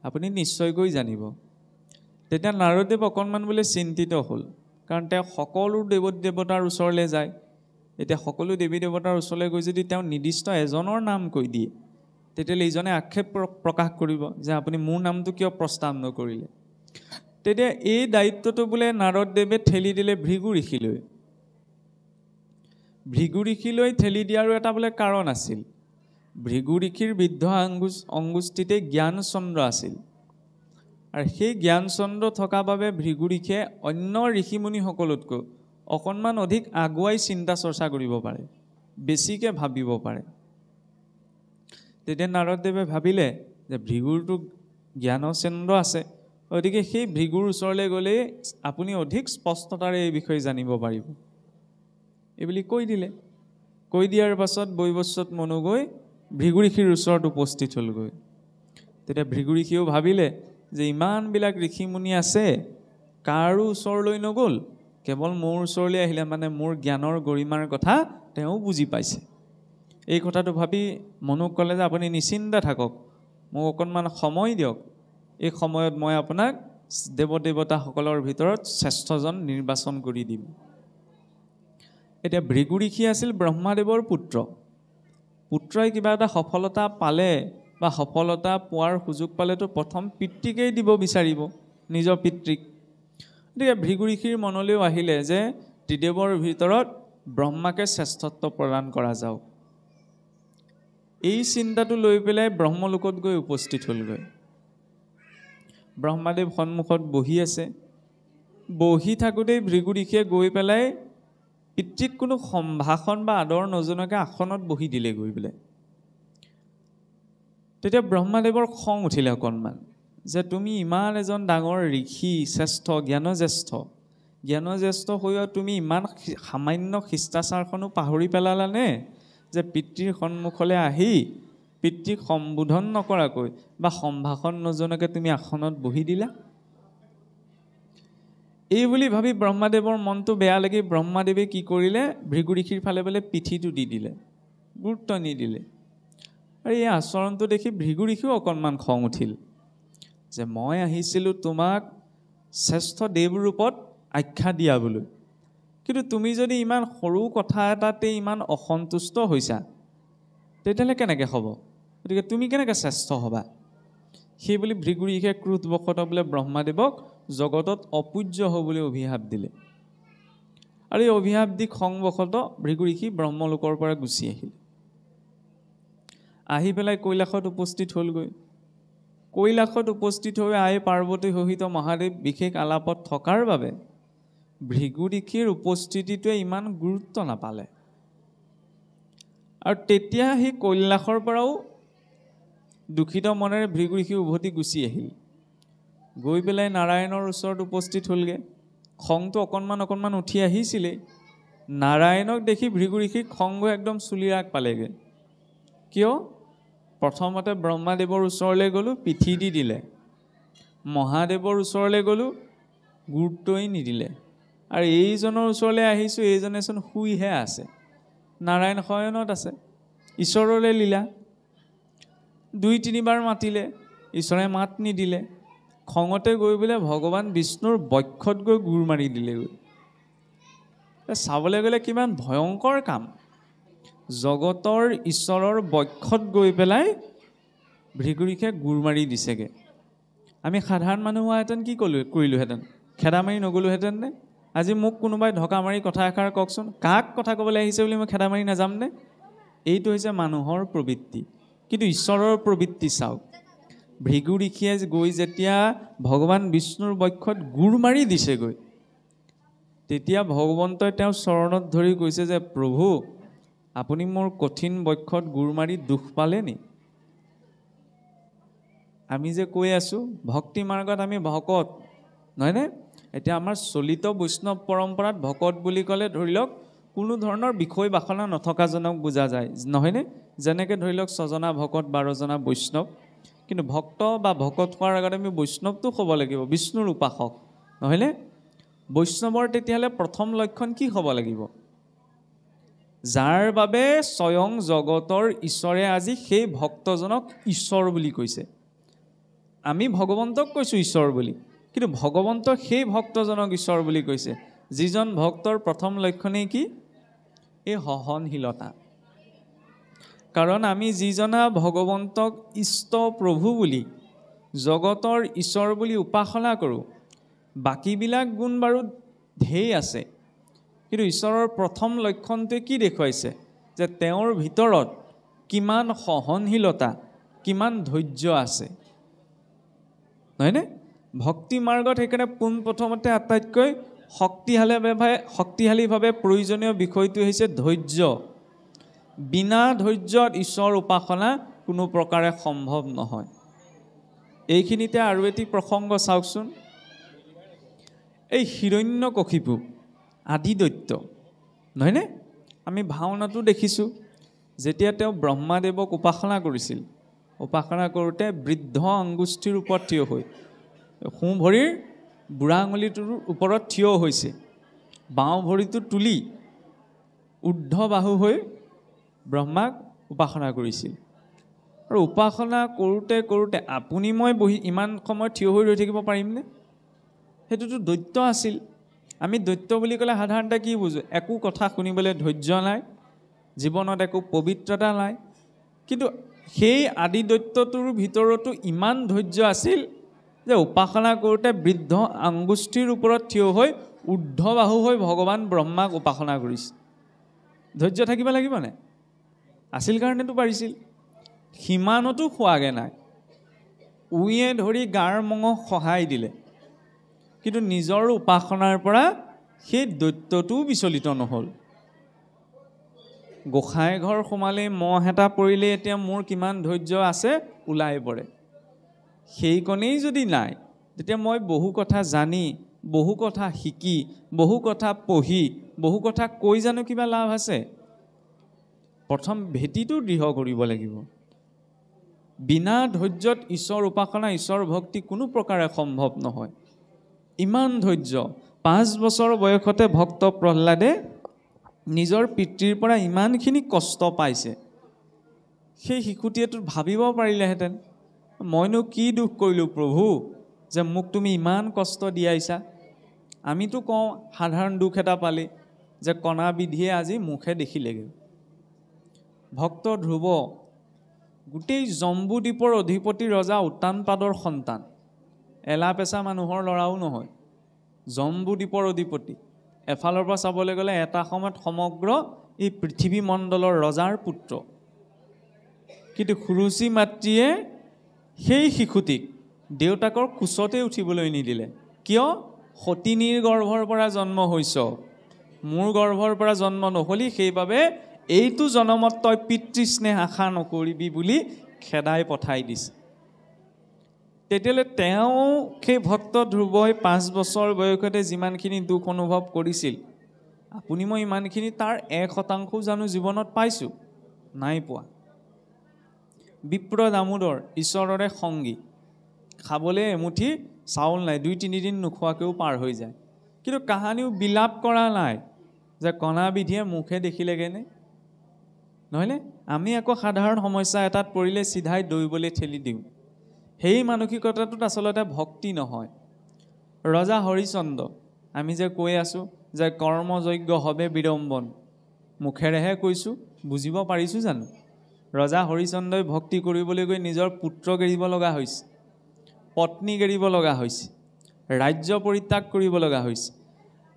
আপুনি নিশ্চয়কৈ জানিব। তেতিয়া নাৰদদেৱ অকণমান বোলে চিন্তিত হ'ল, কাৰণ তেওঁ সকলো দেৱতাৰ ওচৰলৈ যায়। এতিয়া সকলো দেৱী দেৱতাৰ ওচৰলৈ গৈ যদি তেওঁ নিৰ্দিষ্ট এজনৰ নাম কৈ দিয়ে, তেতিয়াহ'লে ইজনে আক্ষেপ প্ৰকাশ কৰিব যে আপুনি মোৰ নামটো কিয় প্ৰস্তাৱ নকৰিলে। তেতিয়া এই দায়িত্বটো বোলে নাৰদদেৱে ঠেলি দিলে ভৃগু ঋষিলৈ। ভৃগু ঋষিলৈ ঠেলি দিয়াৰো এটা বোলে কাৰণ আছিল। ভৃগু ঋষিৰ বৃদ্ধ অংগুষ্ঠিতে জ্ঞানচন্দ্ৰ আছিল, আৰু সেই জ্ঞানচন্দ্ৰ থকা বাবে ভৃগু ঋষিয়ে অন্য ঋষিমুনিসকলতকৈ অকণমান অধিক আগুৱাই চিন্তা চৰ্চা কৰিব পাৰে, বেছিকৈ ভাবিব পাৰে। তেতিয়া নাৰদদেৱে ভাবিলে যে ভৃগুৰটো জ্ঞানচন্দ্ৰ আছে, গতিকে সেই ভৃগুৰ ওচৰলৈ গ'লে আপুনি অধিক স্পষ্টতাৰে এই বিষয়ে জানিব পাৰিব, এইবুলি কৈ দিলে। কৈ দিয়াৰ পাছত বৈৱস্বত মনু গৈ ভৃগু ঋষিৰ ওচৰত উপস্থিত হ'লগৈ। তেতিয়া ভৃগু ঋষিয়েও ভাবিলে যে ইমানবিলাক ঋষিমুনি আছে, কাৰো ওচৰলৈ নগ'ল, কেৱল মোৰ ওচৰলৈ আহিলে, মানে মোৰ জ্ঞানৰ গৰিমাৰ কথা তেওঁ বুজি পাইছে। এই কথাটো ভাবি মনুক ক'লে যে আপুনি নিশ্চিন্ত থাকক, মোক অকণমান সময় দিয়ক, এই সময়ত মই আপোনাক দেৱদেৱতাসকলৰ ভিতৰত শ্ৰেষ্ঠজন নিৰ্বাচন কৰি দিম। এতিয়া ভৃগু ঋষি আছিল ব্ৰহ্মাদেৱৰ পুত্ৰ। পুত্ৰই কিবা এটা সফলতা পালে বা সফলতা পোৱাৰ সুযোগ পালেতো প্ৰথম পিতৃকেই দিব বিচাৰিব, নিজৰ পিতৃক। গতিকে ভৃগু ঋষিৰ মনলৈও আহিলে যে ত্ৰিদেৱৰ ভিতৰত ব্ৰহ্মাকে শ্ৰেষ্ঠত্ব প্ৰদান কৰা যাওক। এই চিন্তাটো লৈ পেলাই ব্ৰহ্মলোকত গৈ উপস্থিত হ'লগৈ। ব্ৰহ্মাদেৱ সন্মুখত বহি আছে। বহি থাকোঁতেই ভৃগু ঋষিয়ে গৈ পেলাই পিতৃক কোনো সম্ভাষণ বা আদৰ নজনোৱাকৈ আসনত বহি দিলে গৈ পেলাই। তেতিয়া ব্ৰহ্মাদেৱৰ খং উঠিলে অকণমান, যে তুমি ইমান এজন ডাঙৰ ঋষি, শ্ৰেষ্ঠ জ্ঞানজ্যেষ্ঠ হৈও তুমি ইমান সামান্য শিষ্টাচাৰখনো পাহৰি পেলালানে, যে পিতৃৰ সন্মুখলৈ আহি পিতৃক সম্বোধন নকৰাকৈ বা সম্ভাষণ নজনোৱাকৈ তুমি আসনত বহি দিলা। এই বুলি ভাবি ব্ৰহ্মাদেৱৰ মনটো বেয়া লাগি ব্ৰহ্মাদেৱে কি কৰিলে, ভৃগু ঋষিৰ ফালে বোলে পিঠিটো দি দিলে, গুৰুত্ব নিদিলে। আৰু এই আচৰণটো দেখি ভৃগু ঋষিও অকণমান খং উঠিল, যে মই আহিছিলোঁ তোমাক শ্ৰেষ্ঠ দেৱ ৰূপত আখ্যা দিয়াবলৈ, কিন্তু তুমি যদি ইমান সৰু কথা এটাতে ইমান অসন্তুষ্ট হৈছা, তেতিয়াহ'লে কেনেকৈ হ'ব? গতিকে তুমি কেনেকৈ শ্ৰেষ্ঠ হ'বা? সেই বুলি ভৃগু ঋষিয়ে ক্ৰোধবশতঃ বোলে ব্ৰহ্মাদেৱক জগতত অপূজ্য হ'ব বুলি অভিশাপ দিলে। আৰু এই অভিশাপ দি খংবশতঃ ভৃগু ঋষি ব্ৰহ্মলোকৰ পৰা গুচি আহিল। আহি পেলাই কৈলাশত উপস্থিত হ'লগৈ। কৈলাশত উপস্থিত হৈ আই পাৰ্বতী সহিত মহাদেৱ বিশেষ আলাপত থকাৰ বাবে ভৃগু ঋষিৰ উপস্থিতিটোৱে ইমান গুৰুত্ব নাপালে। আৰু তেতিয়া সেই কৈলাশৰ পৰাও দুখিত মনেৰে ভৃগু ঋষি উভতি গুচি আহিল। গৈ পেলাই নাৰায়ণৰ ওচৰত উপস্থিত হ'লগৈ। খংটো অকণমান উঠি আহিছিলেই। নাৰায়ণক দেখি ভৃগু ঋষিৰ খং গৈ একদম চুলিৰ আগ পালেগৈ। কিয়? প্ৰথমতে ব্ৰহ্মাদেৱৰ ওচৰলৈ গ'লোঁ, পিঠি দি দিলে। মহাদেৱৰ ওচৰলৈ গ'লোঁ, গুৰুত্বই নিদিলে। আৰু এইজনৰ ওচৰলৈ আহিছোঁ, এইজনেচোন শুইহে আছে, নাৰায়ণ শয়নত আছে। ঈশ্বৰৰ লীলা। ২-৩ বাৰ মাতিলে, ঈশ্বৰে মাত নিদিলে। খঙতে গৈ বোলে ভগৱান বিষ্ণুৰ বক্ষত গৈ গুৰ মাৰি দিলেগৈ। চাবলৈ গ'লে কিমান ভয়ংকৰ কাম। জগতৰ ঈশ্বৰৰ বক্ষত গৈ পেলাই ভৃগুৰীকে গুৰ মাৰি দিছেগৈ। আমি সাধাৰণ মানুহ হোৱাহেঁতেন কি কৰিলোহেঁতেন? খেদা মাৰি নগ'লোহেঁতেন নে? আজি মোক কোনোবাই ঢকা মাৰি কথা এষাৰ কওকচোন, কাক কথা ক'বলৈ আহিছে বুলি মই খেদা মাৰি নাযাম নে? এইটো হৈছে মানুহৰ প্ৰবৃত্তি। কিন্তু ঈশ্বৰৰ প্ৰবৃত্তি চাওক, ভৃগু ঋষিয়ে গৈ যেতিয়া ভগৱান বিষ্ণুৰ বক্ষত গুৰ মাৰি দিছেগৈ, তেতিয়া ভগৱন্তই তেওঁৰ চৰণত ধৰি কৈছে যে প্ৰভু, আপুনি মোৰ কঠিন বক্ষত গুৰ মাৰি দুখ পালে নি? আমি যে কৈ আছোঁ ভক্তি মাৰ্গত আমি ভকত, নহয়নে? এতিয়া আমাৰ চলিত বৈষ্ণৱ পৰম্পৰাত ভকত বুলি ক'লে ধৰি লওক কোনো ধৰণৰ বিষয় বাসনা নথকাজনক বুজা যায়, নহয়নে? যেনেকৈ ধৰি লওক 6 জনা ভকত 12 জনা বৈষ্ণৱ। কিন্তু ভক্ত বা ভকত হোৱাৰ আগতে আমি বৈষ্ণৱটো হ'ব লাগিব, বিষ্ণুৰ উপাসক, নহয়নে? বৈষ্ণৱৰ তেতিয়াহ'লে প্ৰথম লক্ষণ কি হ'ব লাগিব? যাৰ বাবে স্বয়ং জগতৰ ঈশ্বৰে আজি সেই ভক্তজনক ঈশ্বৰ বুলি কৈছে। আমি ভগৱন্তক কৈছোঁ ঈশ্বৰ বুলি, কিন্তু ভগৱন্তক সেই ভক্তজনক ঈশ্বৰ বুলি কৈছে, যিজন ভক্তৰ প্ৰথম লক্ষণেই কি? এই সহনশীলতা। কাৰণ আমি যিজনা ভগৱন্তক ইষ্ট প্ৰভু বুলি, জগতৰ ঈশ্বৰ বুলি উপাসনা কৰোঁ, বাকীবিলাক গুণ বাৰু ঢেৰ আছে, কিন্তু ঈশ্বৰৰ প্ৰথম লক্ষণটোৱে কি দেখুৱাইছে? যে তেওঁৰ ভিতৰত কিমান সহনশীলতা, কিমান ধৈৰ্য আছে, নহয়নে? ভক্তি মাৰ্গত সেইকাৰণে পোনপ্ৰথমতে আটাইতকৈ শক্তিশালীভাৱে প্ৰয়োজনীয় বিষয়টো হৈছে ধৈৰ্য। বিনা ধৈৰ্যত ঈশ্বৰ উপাসনা কোনো প্ৰকাৰে সম্ভৱ নহয়। এইখিনিতে আৰু এটি প্ৰসংগ চাওকচোন। এই হিৰণ্যকশিপু আদি দৈত্য, নহয়নে? আমি ভাওনাটো দেখিছোঁ, যেতিয়া তেওঁ ব্ৰহ্মাদেৱক উপাসনা কৰিছিল, উপাসনা কৰোঁতে বৃদ্ধ আঙ্গুষ্ঠিৰ ওপৰত থিয় হৈ, সোঁ ভৰিৰ বুঢ়া আঙুলিটোৰ ওপৰত থিয় হৈছে, বাওঁ ভৰিটো তুলি ঊৰ্ধ্ব বাহু হৈ ব্ৰহ্মাক উপাসনা কৰিছিল। আৰু উপাসনা কৰোঁতে কৰোঁতে আপুনি মই বহি ইমান সময় থিয় হৈ ৰৈ থাকিব পাৰিমনে? সেইটোতো দৈত্য আছিল। আমি দৈত্য বুলি ক'লে সাধাৰণতে কি বুজোঁ? একো কথা শুনিবলৈ ধৈৰ্য নাই, জীৱনত একো পবিত্ৰতা নাই। কিন্তু সেই আদি দৈত্যটোৰ ভিতৰতো ইমান ধৈৰ্য আছিল যে উপাসনা কৰোঁতে বৃদ্ধ আঙ্গুষ্ঠিৰ ওপৰত থিয় হৈ ঊৰ্ধ্ব বাহু হৈ ভগৱান ব্ৰহ্মাক উপাসনা কৰিছে। ধৈৰ্য থাকিব লাগিবনে? আছিল কাৰণেতো পাৰিছিল। সিমানতো খোৱাগে নাই, উঁয়ে ধৰি গাৰ মঙহ সহায় দিলে, কিন্তু নিজৰ উপাসনাৰ পৰা সেই দৈত্যটোও বিচলিত নহ'ল। গোসাঁই ঘৰ সোমালেই মহ এটা পৰিলে এতিয়া মোৰ কিমান ধৈৰ্য আছে ওলাই পৰে। সেইকণেই যদি নাই, তেতিয়া মই বহু কথা জানি, বহু কথা শিকি, বহু কথা পঢ়ি, বহু কথা কৈ জানো কিবা লাভ আছে? প্ৰথম ভেটিটো দৃঢ় কৰিব লাগিব। বিনা ধৈৰ্যত ঈশ্বৰ উপাসনা, ঈশ্বৰ ভক্তি কোনো প্ৰকাৰে সম্ভৱ নহয়। ইমান ধৈৰ্য, 5 বছৰ বয়সতে ভক্ত প্ৰহ্লাদে নিজৰ পিতৃৰ পৰা ইমানখিনি কষ্ট পাইছে। সেই শিশুটিয়েতো ভাবিব পাৰিলেহেঁতেন, মইনো কি দুখ কৰিলোঁ প্ৰভু যে মোক তুমি ইমান কষ্ট দিয়াইছা? আমিতো কওঁ সাধাৰণ দুখ এটা পালে যে কণা বিধিয়ে আজি মুখে দেখিলেগৈ। ভক্ত ধ্ৰুৱ গোটেই জম্বুদ্বীপৰ অধিপতি ৰজা উত্তানপাদৰ সন্তান, এলাপেচা মানুহৰ ল'ৰাও নহয়, জম্বুদ্বীপৰ অধিপতি। এফালৰ পৰা চাবলৈ গ'লে এটা সময়ত সমগ্ৰ এই পৃথিৱী মণ্ডলৰ ৰজাৰ পুত্ৰ। কিন্তু সুৰুচি মাতৃয়ে সেই শিশুটিক দেউতাকৰ কোচতে উঠিবলৈ নিদিলে। কিয়? সতিনীৰ গৰ্ভৰ পৰা জন্ম হৈছ, মোৰ গৰ্ভৰ পৰা জন্ম নহলি, সেইবাবে এইটো জনমত তই পিতৃস্নেহ আশা নকৰিবি বুলি খেদাই পঠাই দিছে। তেতিয়াহ'লে তেওঁ সেই ভক্ত ধ্ৰুৱই 5 বছৰ বয়সতে যিমানখিনি দুখ অনুভৱ কৰিছিল, আপুনি মই ইমানখিনি তাৰ 1% জানো জীৱনত পাইছোঁ? নাই পোৱা। বিপ্ৰ দামোদৰ ঈশ্বৰৰে সংগী, খাবলৈ এমুঠি চাউল নাই, 2-3 দিন নোখোৱাকৈও পাৰ হৈ যায়। কিন্তু কাহানিও বিলাপ কৰা নাই যে কণা বিধিয়ে মুখে দেখিলেগৈনে? নহয়নে? আমি আকৌ সাধাৰণ সমস্যা এটাত পৰিলে চিধাই দৌৰিবলৈ ঠেলি দিওঁ। সেই মানসিকতাটোত আচলতে ভক্তি নহয়। ৰজা হৰিচন্দ্ৰ আমি যে কৈ আছোঁ যে কৰ্মযজ্ঞ হবে বিড়ম্বন, মুখেৰেহে কৈছোঁ, বুজিব পাৰিছোঁ জানো? ৰজা হৰিচন্দ্ৰই ভক্তি কৰিবলৈ গৈ নিজৰ পুত্ৰক এৰিব লগা হৈছে, পত্নীক এৰিব লগা হৈছে, ৰাজ্য পৰিত্যাগ কৰিব লগা হৈছে,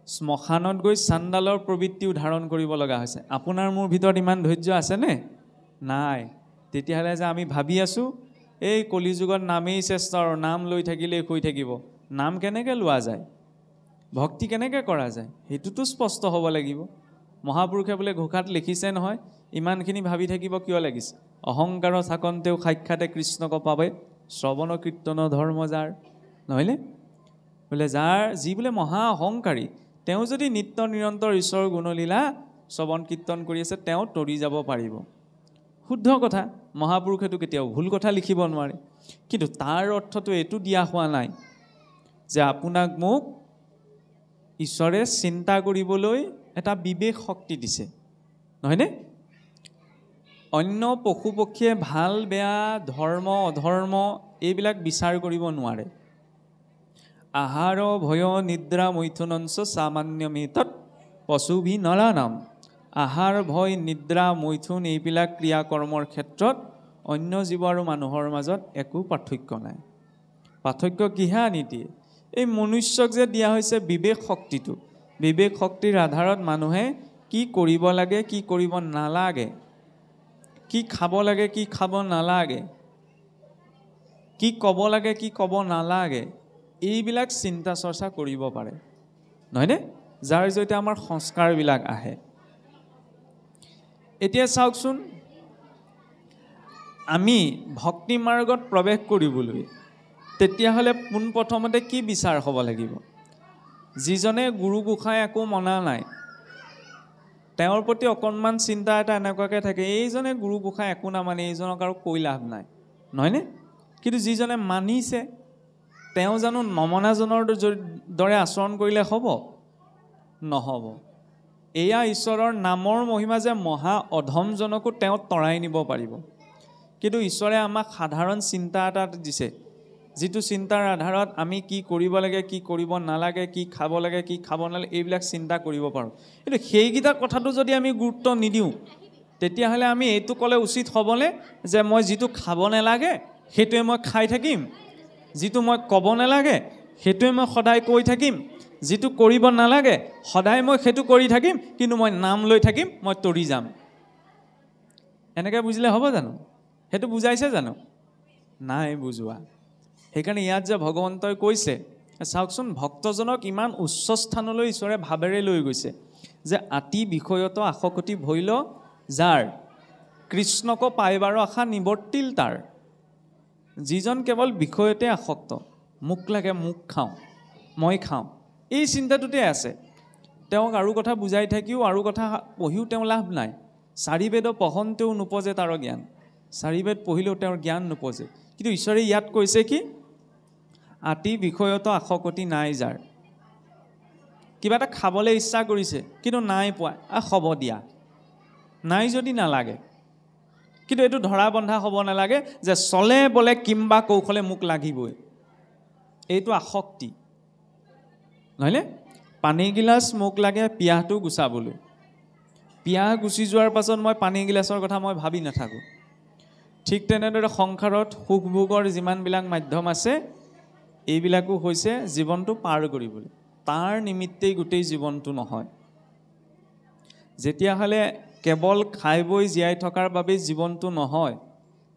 শ্মশানত গৈ চাণ্ডালৰ প্ৰবৃত্তিও ধাৰণ কৰিব লগা হৈছে। আপোনাৰ মোৰ ভিতৰত ইমান ধৈৰ্য আছেনে? নাই। তেতিয়াহ'লে যে আমি ভাবি আছোঁ এই কলিযুগত নামেই শ্ৰেষ্ঠ আৰু নাম লৈ থাকিলেই হৈ থাকিব, নাম কেনেকৈ লোৱা যায়, ভক্তি কেনেকৈ কৰা যায়, সেইটোতো স্পষ্ট হ'ব লাগিব। মহাপুৰুষে বোলে ঘোষাত লিখিছে নহয়, ইমানখিনি ভাবি থাকিব কিয় লাগিছে? অহংকাৰ থাকন্তেও সাক্ষাতে কৃষ্ণক পাবে, শ্ৰৱণ কীৰ্তন ধৰ্ম যাৰ, নহয়নে? বোলে যাৰ যি বোলে মহা অহংকাৰী, তেওঁ যদি নিত্য নিৰন্তৰ ঈশ্বৰৰ গুণলীলা শ্ৰৱণ কীৰ্তন কৰি আছে, তেওঁ তৰি যাব পাৰিব। শুদ্ধ কথা, মহাপুৰুষেতো কেতিয়াও ভুল কথা লিখিব নোৱাৰে। কিন্তু তাৰ অৰ্থটো এইটো দিয়া হোৱা নাই যে আপোনাক মোক ঈশ্বৰে চিন্তা কৰিবলৈ এটা বিবেক শক্তি দিছে, নহয়নে? অন্য পশু পক্ষীয়ে ভাল বেয়া, ধৰ্ম অধৰ্ম এইবিলাক বিচাৰ কৰিব নোৱাৰে। আহাৰ ভয় নিদ্ৰা মৈথুনঞ্চ সামান্যমেতৎ পশুভি নৰানাম। আহাৰ ভয় নিদ্ৰা মৈথুন এইবিলাক ক্ৰিয়াকৰ্মৰ ক্ষেত্ৰত অন্য জীৱ আৰু মানুহৰ মাজত একো পাৰ্থক্য নাই। পাৰ্থক্য কিহে আনি দিয়ে? এই মনুষ্যক যে দিয়া হৈছে বিবেক শক্তিটো, বিবেক শক্তিৰ আধাৰত মানুহে কি কৰিব লাগে কি কৰিব নালাগে, কি খাব লাগে কি খাব নালাগে, কি ক'ব লাগে কি ক'ব নালাগে, এইবিলাক চিন্তা চৰ্চা কৰিব পাৰে, নহয়নে? যাৰ জৰিয়তে আমাৰ সংস্কাৰবিলাক আহে। এতিয়া চাওকচোন, আমি ভক্তি মাৰ্গত প্ৰৱেশ কৰিবলৈ তেতিয়াহ'লে পোনপ্ৰথমতে কি বিচাৰ হ'ব লাগিব? যিজনে গুৰু গোসাঁই একো মনা নাই, তেওঁৰ প্ৰতি অকণমান চিন্তা এটা এনেকুৱাকৈ থাকে, এইজনে গুৰু গোসাঁই একো নামানে, এইজনক আৰু কৈ লাভ নাই, নহয়নে? কিন্তু যিজনে মানিছে, তেওঁ জানো নমনাজনৰ দৰে আচৰণ কৰিলে হ'ব? নহ'ব। এয়া ঈশ্বৰৰ নামৰ মহিমা যে মহা অধমজনকো তেওঁ তৰাই নিব পাৰিব। কিন্তু ঈশ্বৰে আমাক সাধাৰণ চিন্তা এটা দিছে, যিটো চিন্তাৰ আধাৰত আমি কি কৰিব লাগে কি কৰিব নালাগে, কি খাব লাগে কি খাব নালাগে, এইবিলাক চিন্তা কৰিব পাৰোঁ। কিন্তু সেইকেইটা কথাটো যদি আমি গুৰুত্ব নিদিওঁ, তেতিয়াহ'লে আমি এইটো ক'লে উচিত হ'বনে যে মই যিটো খাব নালাগে সেইটোৱে মই খাই থাকিম, যিটো মই ক'ব নালাগে সেইটোৱে মই সদায় কৈ থাকিম, যিটো কৰিব নালাগে সদায় মই সেইটো কৰি থাকিম, কিন্তু মই নাম লৈ থাকিম, মই তৰি যাম। এনেকৈ বুজিলে হ'ব জানো? সেইটো বুজাইছে জানো? নাই বুজোৱা। সেইকাৰণে ইয়াত যে ভগৱন্তই কৈছে, চাওকচোন, ভক্তজনক ইমান উচ্চ স্থানলৈ ঈশ্বৰে ভাৱেৰে লৈ গৈছে যে আতি বিষয়ত আসকতি ভৈল যাৰ, কৃষ্ণক পাইবাৰ আশা নিবৰ্তিল তাৰ। যিজন কেৱল বিষয়তে আসক্ত, মোক লাগে মোক খাওঁ, মই খাওঁ, এই চিন্তাটোতে আছে, তেওঁক আৰু কথা বুজাই থাকিও আৰু কথা পঢ়িও তেওঁ লাভ নাই। চাৰি বেদ পঢ়ন্তেও নোপজে তাৰ জ্ঞান, চাৰি বেদ পঢ়িলেও তেওঁৰ জ্ঞান নোপজে। কিন্তু ঈশ্বৰে ইয়াত কৈছে কি? আতি বিষয়ত আসকতি নাই যাৰ। কিবা এটা খাবলৈ ইচ্ছা কৰিছে কিন্তু নাই পোৱা, হ'ব দিয়া, নাই যদি নালাগে। কিন্তু এইটো ধৰা বন্ধা হ'ব নালাগে যে চলে বলে কিম্বা কৌশলে মোক লাগিবই, এইটো আসক্তি, নহয়নে? পানী গিলাচ মোক লাগে পিয়াহটো গুচাবলৈ, পিয়াহ গুচি যোৱাৰ পাছত মই পানী গিলাচৰ কথা মই ভাবি নাথাকোঁ। ঠিক তেনেদৰে সংসাৰত সুখ ভোগৰ যিমানবিলাক মাধ্যম আছে, এইবিলাকো হৈছে জীৱনটো পাৰ কৰিবলৈ, তাৰ নিমিত্তেই গোটেই জীৱনটো নহয়। যেতিয়াহ'লে কেৱল খাই বৈ জীয়াই থকাৰ বাবেই জীৱনটো নহয়,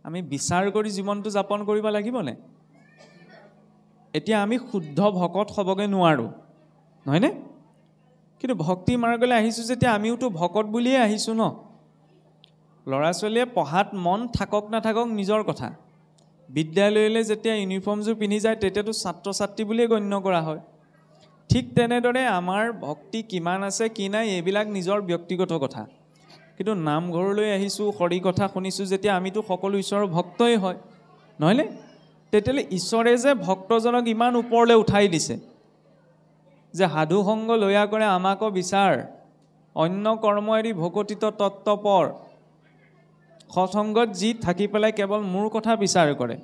আমি বিচাৰ কৰি জীৱনটো যাপন কৰিব লাগিবনে? এতিয়া আমি শুদ্ধ ভকত হ'বগৈ নোৱাৰোঁ, নহয়নে? কিন্তু ভক্তি মাৰ্গলৈ আহিছোঁ যেতিয়া আমিওতো ভকত বুলিয়ে আহিছোঁ ন। ল'ৰা ছোৱালীয়ে পঢ়াত মন থাকক নাথাকক নিজৰ কথা, বিদ্যালয়লৈ যেতিয়া ইউনিফৰ্মযোৰ পিন্ধি যায় তেতিয়াতো ছাত্ৰ ছাত্ৰী বুলিয়ে গণ্য কৰা হয়। ঠিক তেনেদৰে আমাৰ ভক্তি কিমান আছে কি নাই এইবিলাক নিজৰ ব্যক্তিগত কথা। কিন্তু নামঘৰলৈ আহিছোঁ, হৰি কথা শুনিছোঁ যেতিয়া, আমিতো সকলো ঈশ্বৰৰ ভক্তই হয়, নহয়নে? তেতিয়াহ'লে ঈশ্বৰে যে ভক্তজনক ইমান ওপৰলৈ উঠাই দিছে যে সাধু সংগ লয়া কৰে আমাকো বিচাৰ, অন্য কৰ্ম এৰি ভকতিত তত্ত্বপৰ, সৎসংগত যি থাকি পেলাই কেৱল মোৰ কথা বিচাৰ কৰে,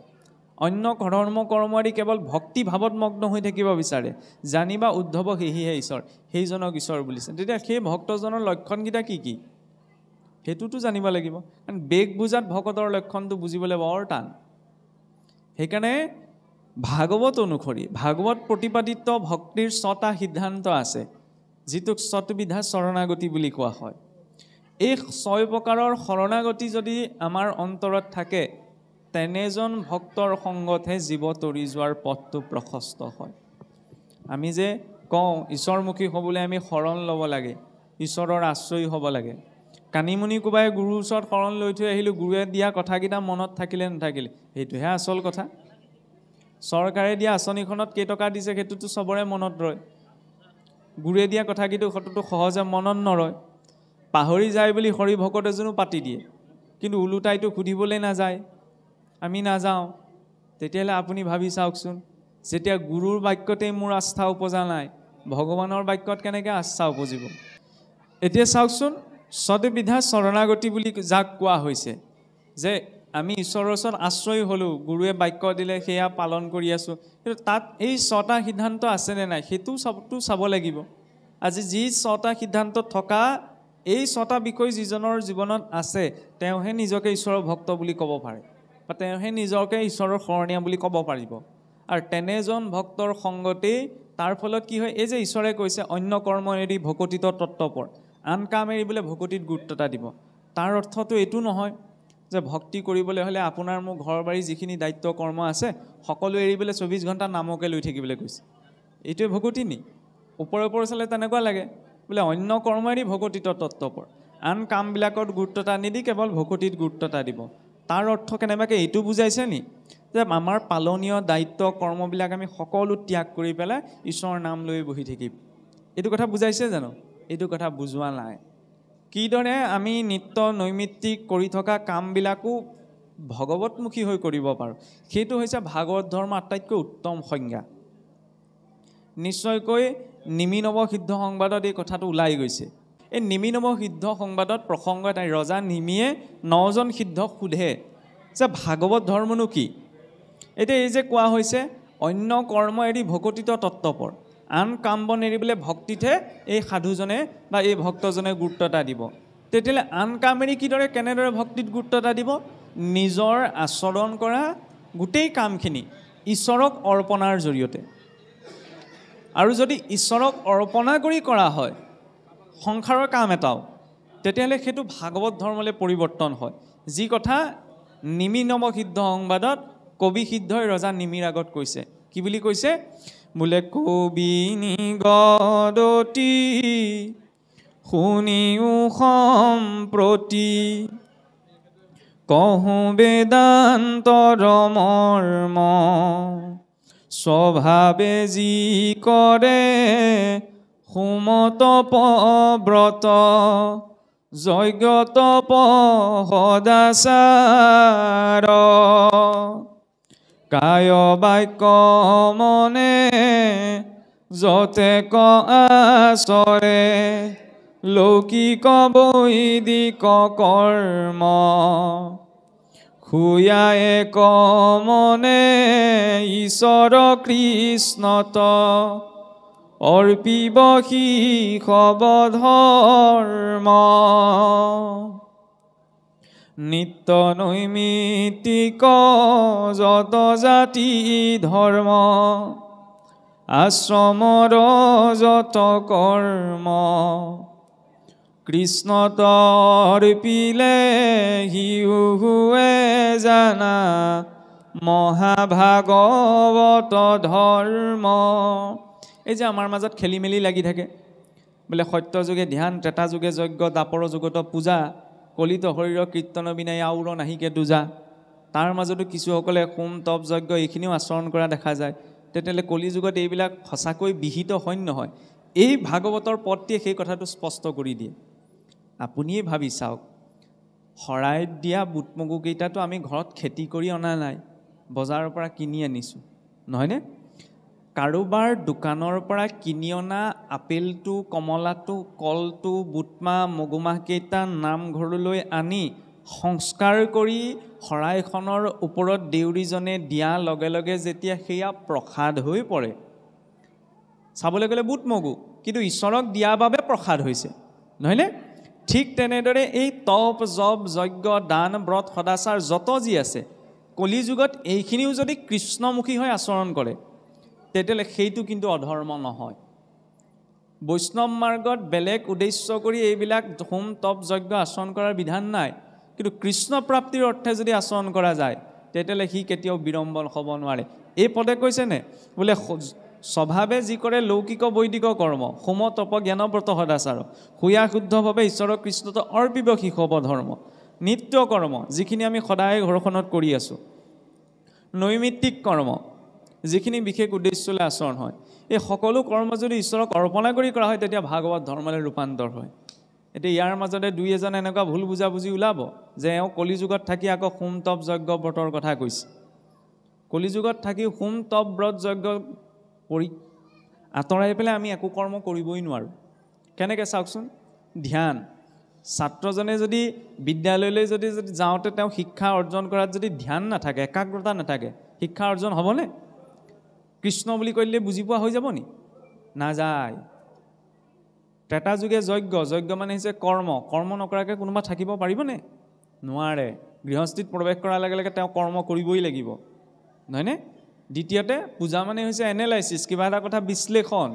অন্য ধৰ্ম কৰ্মী কেৱল ভক্তি ভাৱত মগ্ন হৈ থাকিব বিচাৰে জানিবা উদ্ধৱ সেহিহে ঈশ্বৰ সেইজনক ঈশ্বৰ বুলিছে তেতিয়া সেই ভক্তজনৰ লক্ষণকেইটা কি কি হেতুটো জানিব লাগিব কাৰণ বেগ বুজাত ভকতৰ লক্ষণটো বুজিবলৈ বৰ টান সেইকাৰণে ভাগৱত অনুসৰি ভাগৱত প্ৰতিপাদিত ভক্তিৰ 6টা সিদ্ধান্ত আছে যিটোক সতবিধা শৰণাগতি বুলি কোৱা হয় এই 6 প্ৰকাৰৰ শৰণাগতি যদি আমাৰ অন্তৰত থাকে তেনেজন ভক্তৰ সংগতহে জীৱ তৰি যোৱাৰ পথটো প্ৰশস্ত হয় আমি যে কওঁ ঈশ্বৰমুখী হ'বলৈ আমি শৰণ ল'ব লাগে ঈশ্বৰৰ আশ্ৰয় হ'ব লাগে কানিমুনি কোবাই গুৰুৰ ওচৰত শৰণ লৈ থৈ আহিলোঁ গুৰুৱে দিয়া কথাকেইটা মনত থাকিলে নাথাকিলে সেইটোহে আচল কথা চৰকাৰে দিয়া আঁচনিখনত কেইটকা দিছে সেইটোতো চবৰে মনত ৰয় গুৰুৱে দিয়া কথাকেইটো হয়তো সহজে মনত নৰয় পাহৰি যায় বুলি হৰি ভকত এজনো পাতি দিয়ে কিন্তু উলুটাইটো সুধিবলৈ নাযায় আমি নাযাওঁ তেতিয়াহ'লে আপুনি ভাবি চাওকচোন যেতিয়া গুৰুৰ বাক্যতেই মোৰ আস্থা উপজা নাই ভগৱানৰ বাক্যত কেনেকৈ আস্থা উপজিব এতিয়া চাওকচোন সতবিধা শৰণাগতি বুলি যাক কোৱা হৈছে যে আমি ঈশ্বৰৰ ওচৰত আশ্ৰয় হ'লোঁ গুৰুৱে বাক্য দিলে সেয়া পালন কৰি আছোঁ কিন্তু তাত এই 6টা সিদ্ধান্ত আছেনে নাই সেইটো সবটো চাব লাগিব আজি যি 6টা সিদ্ধান্ত থকা এই 6টা বিষয় যিজনৰ জীৱনত আছে তেওঁহে নিজকে ঈশ্বৰৰ ভক্ত বুলি ক'ব পাৰে বা তেওঁহে নিজকে ঈশ্বৰৰ শৰণীয়া বুলি ক'ব পাৰিব আৰু তেনেজন ভক্তৰ সংগতেই তাৰ ফলত কি হয় এই যে ঈশ্বৰে কৈছে অন্য কৰ্ম এৰি ভকতিত তত্ত্বপৰ আন কাম এৰিবলৈ ভকতিত গুৰুত্বতা দিব তাৰ অৰ্থটো এইটো নহয় যে ভক্তি কৰিবলৈ হ'লে আপোনাৰ মোৰ ঘৰ বাৰী যিখিনি দায়িত্ব কৰ্ম আছে সকলো এৰিবলৈ 24 ঘণ্টা নামকে লৈ থাকিবলৈ কৈছে এইটোৱে ভকতি নি ওপৰে চালে তেনেকুৱা লাগে বোলে অন্য কৰ্ম এৰি ভকতিত তত্ত্বপৰ আন কামবিলাকত গুৰুত্বতা নিদি কেৱল ভকতিত গুৰুত্বতা দিব তাৰ অৰ্থ কেনেবাকৈ এইটো বুজাইছে নি যে আমাৰ পালনীয় দায়িত্ব কৰ্মবিলাক আমি সকলো ত্যাগ কৰি পেলাই ঈশ্বৰৰ নাম লৈ বহি থাকিম এইটো কথা বুজাইছে জানো এইটো কথা বুজোৱা নাই কিদৰে আমি নিত্য নৈমিত্তিক কৰি থকা কামবিলাকো ভগৱতমুখী হৈ কৰিব পাৰোঁ সেইটো হৈছে ভাগৱত ধৰ্ম আটাইতকৈ উত্তম সংজ্ঞা নিশ্চয়কৈ নিমিনৱ সিদ্ধ সংবাদত এই কথাটো ওলাই গৈছে এই নিমিনৱ সিদ্ধ সংবাদত প্ৰসংগ এটা ৰজা নিমিয়ে 9জন সিদ্ধক সোধে যে ভাগৱত ধৰ্মনো কি এতিয়া এই যে কোৱা হৈছে অন্য কৰ্ম এৰি ভকতিত তত্ত্বপৰ আন কাম বন এৰিবলৈ ভক্তিতহে এই সাধুজনে বা এই ভক্তজনে গুৰুত্বতা দিব তেতিয়াহ'লে আন কাম এৰি কিদৰে কেনেদৰে ভক্তিত গুৰুত্বতা দিব নিজৰ আচৰণ কৰা গোটেই কামখিনি ঈশ্বৰক অৰ্পণাৰ জৰিয়তে আৰু যদি ঈশ্বৰক অৰ্পণা কৰি কৰা হয় সংসাৰৰ কাম এটাও তেতিয়াহ'লে সেইটো ভাগৱত ধৰ্মলৈ পৰিৱৰ্তন হয় যি কথা নিমিনৱ সিদ্ধ সংবাদত কবি সিদ্ধই ৰজা নিমিৰ আগত কৈছে কি বুলি কৈছে বোলে কবি নিগদতি শুনিও সম্প্ৰতি কহোঁ বেদান্তৰ মৰ্ম স্বভাৱে যি কৰে হোমত ব্ৰত যজ্ঞতপ সদাচাৰ কায় বাক্য মনে যতে ক আচৰে লৌকিক বৈদিক কৰ্ম খুয়ায়ে ক মনে ঈশ্বৰ কৃষ্ণত অৰ্পিব সি সবধৰ্ম নিত্য নৈমিত্তিক যত জাতি ধৰ্ম আশ্ৰমৰ যত কৰ্ম কৃষ্ণত অৰ্পিলে হিউ হুৱে জানা মহাভাগৱত ধৰ্ম এই যে আমাৰ মাজত খেলি মেলি লাগি থাকে বোলে সত্য যুগে ধ্যান ত্ৰেতা যুগে যজ্ঞ দাপৰ যুগত পূজা কলিত শৰীৰৰ কীৰ্তন বিনাই আউৰ নাহিকে দুজা তাৰ মাজতো কিছুসকলে হোম তপ যজ্ঞ এইখিনিও আচৰণ কৰা দেখা যায় তেতিয়াহ'লে কলি যুগত এইবিলাক সঁচাকৈ বিহিত হয় নহয় এই ভাগৱতৰ পদটিয়ে সেই কথাটো স্পষ্ট কৰি দিয়ে আপুনিয়ে ভাবি চাওক শৰাইত দিয়া বুট মগুকেইটাতো আমি ঘৰত খেতি কৰি অনা নাই বজাৰৰ পৰা কিনি আনিছোঁ নহয়নে কাৰোবাৰ দোকানৰ পৰা কিনি অনা আপেলটো কমলাটো কলটো বুটমাহ মগুমাহকেইটা নামঘৰলৈ আনি সংস্কাৰ কৰি শৰাইখনৰ ওপৰত দেউৰীজনে দিয়া লগে লগে যেতিয়া সেয়া প্ৰসাদ হৈ পৰে, চাবলৈ গ'লে বুট মগু, কিন্তু ঈশ্বৰক দিয়াৰ বাবে প্ৰসাদ হৈছে, নহয়নে? ঠিক তেনেদৰে এই তপ জপ যজ্ঞ দান ব্ৰত সদাচাৰ যত যি আছে, কলিযুগত এইখিনিও যদি কৃষ্ণমুখী হৈ আচৰণ কৰে তেতিয়াহ'লে সেইটো কিন্তু অধৰ্ম নহয়। বৈষ্ণৱ মাৰ্গত বেলেগ উদ্দেশ্য কৰি এইবিলাক হোম তপ যজ্ঞ আচৰণ কৰাৰ বিধান নাই, কিন্তু কৃষ্ণ প্ৰাপ্তিৰ অৰ্থে যদি আচৰণ কৰা যায় তেতিয়াহ'লে সি কেতিয়াও বিড়ম্বন হ'ব নোৱাৰে। এই পদে কৈছেনে বোলে স্বভাৱে যি কৰে লৌকিক বৈদিক কৰ্ম, হোম তপ জ্ঞান ব্ৰত সদাচাৰ, শুয়া শুদ্ধভাৱে ঈশ্বৰক কৃষ্ণত অৰ্পিব শিশৱ ধৰ্ম, নিত্য কৰ্ম যিখিনি আমি সদায় ঘৰখনত কৰি আছোঁ, নৈমিত্তিক কৰ্ম যিখিনি বিশেষ উদ্দেশ্যলৈ আচৰণ হয়, এই সকলো কৰ্ম যদি ঈশ্বৰক অৰ্পণা কৰি কৰা হয় তেতিয়া ভাগৱত ধৰ্মলৈ ৰূপান্তৰ হয়। এতিয়া ইয়াৰ মাজতে দুই এজন এনেকুৱা ভুল বুজাবুজি ওলাব যে এওঁ কলিযুগত থাকি আকৌ হোম তপ যজ্ঞ ব্ৰতৰ কথা কৈছে। কলিযুগত থাকি হোম তপ ব্ৰত যজ্ঞ কৰি আঁতৰাই পেলাই আমি একো কৰ্ম কৰিবই নোৱাৰোঁ। কেনেকৈ চাওকচোন, ধ্যান ছাত্ৰজনে যদি বিদ্যালয়লৈ যদি যাওঁতে তেওঁ শিক্ষা অৰ্জন কৰাত যদি ধ্যান নাথাকে, একাগ্ৰতা নাথাকে, শিক্ষা অৰ্জন হ'বনে? কৃষ্ণ বুলি কৰিলে বুজি পোৱা হৈ যাব নি? নাযায়। ত্ৰেতা যুগে যজ্ঞ, যজ্ঞ মানে হৈছে কৰ্ম, কৰ্ম নকৰাকৈ কোনোবা থাকিব পাৰিবনে? নোৱাৰে। গৃহস্থীত প্ৰৱেশ কৰাৰ লগে লগে তেওঁ কৰ্ম কৰিবই লাগিব, নহয়নে? দ্বিতীয়তে পূজা মানে হৈছে এনালাইচিছ, কিবা এটা কথা বিশ্লেষণ,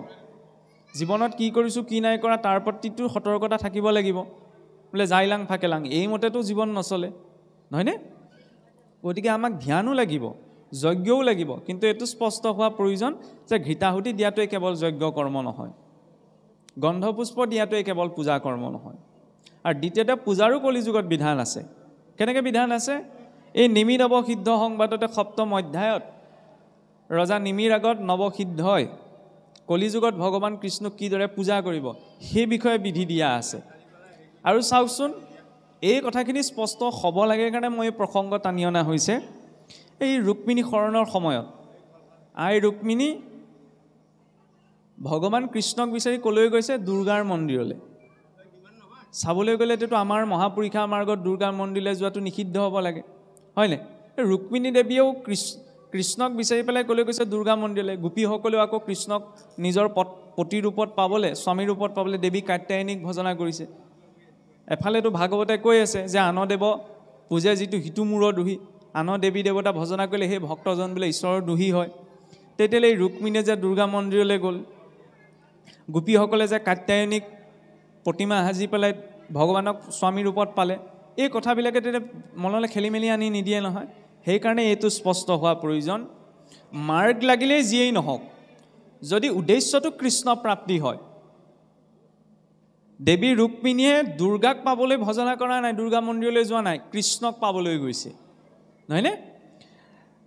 জীৱনত কি কৰিছোঁ কি নাই কৰা তাৰ প্ৰতিটো সতৰ্কতা থাকিব লাগিব। বোলে যাইলাং ফাকেলাং এইমতেতো জীৱন নচলে, নহয়নে? গতিকে আমাক ধ্যানো লাগিব, যজ্ঞও লাগিব, কিন্তু এইটো স্পষ্ট হোৱা প্ৰয়োজন যে ঘৃতাহুতি দিয়াটোৱে কেৱল যজ্ঞ কৰ্ম নহয়, গন্ধপুষ্প দিয়াটোৱে কেৱল পূজা কৰ্ম নহয়। আৰু দ্বিতীয়তে পূজাৰো কলিযুগত বিধান আছে। কেনেকৈ বিধান আছে? এই নিমিৰ নৱসিদ্ধ সংবাদতে সপ্তম অধ্যায়ত ৰজা নিমিৰ আগত নৱসিদ্ধই কলিযুগত ভগৱান কৃষ্ণক কিদৰে পূজা কৰিব সেই বিষয়ে বিধি দিয়া আছে। আৰু চাওকচোন, এই কথাখিনি স্পষ্ট হ'ব লাগে কাৰণে মই এই প্ৰসংগ টানি অনা হৈছে। এই ৰুক্মিণী শৰণৰ সময়ত আই ৰুক্মিণী ভগৱান কৃষ্ণক বিচাৰি ক'লৈ গৈছে? দুৰ্গাৰ মন্দিৰলৈ। চাবলৈ গ'লে এইটোতো আমাৰ মহাপুৰুষা মাৰ্গত দুৰ্গাৰ মন্দিৰলৈ যোৱাটো নিষিদ্ধ হ'ব লাগে, হয়নে? ৰুক্মিণী দেৱীয়েও কৃষ্ণক বিচাৰি পেলাই ক'লৈ গৈছে? দুৰ্গা মন্দিৰলৈ। গোপীসকলেও আকৌ কৃষ্ণক নিজৰ পতি ৰূপত পাবলৈ, স্বামী ৰূপত পাবলৈ দেৱী কাত্যায়নীক ভজনা কৰিছে। এফালেতো ভাগৱতে কৈ আছে যে আন দেৱ পূজে যিটো সিটো মূৰৰ দুহি, আন দেৱী দেৱতা ভজনা কৰিলে সেই ভক্তজন বোলে ঈশ্বৰৰ দুহি হয়। তেতিয়াহ'লে এই ৰুক্মিণীয়ে যে দুৰ্গা মন্দিৰলৈ গ'ল, গোপীসকলে যে কাত্যায়নীক প্ৰতিমা সাজি পেলাই ভগৱানক স্বামী ৰূপত পালে, এই কথাবিলাকে তেতিয়া মনলৈ খেলি মেলি আনি নিদিয়ে নহয়। সেইকাৰণে এইটো স্পষ্ট হোৱা প্ৰয়োজন, মাৰ্গ লাগিলেই যিয়েই নহওক, যদি উদ্দেশ্যটো কৃষ্ণ প্ৰাপ্তি হয়, দেৱী ৰুক্মিণীয়ে দুৰ্গাক পাবলৈ ভজনা কৰা নাই, দুৰ্গা মন্দিৰলৈ যোৱা নাই, কৃষ্ণক পাবলৈ গৈছে, নহয়নে?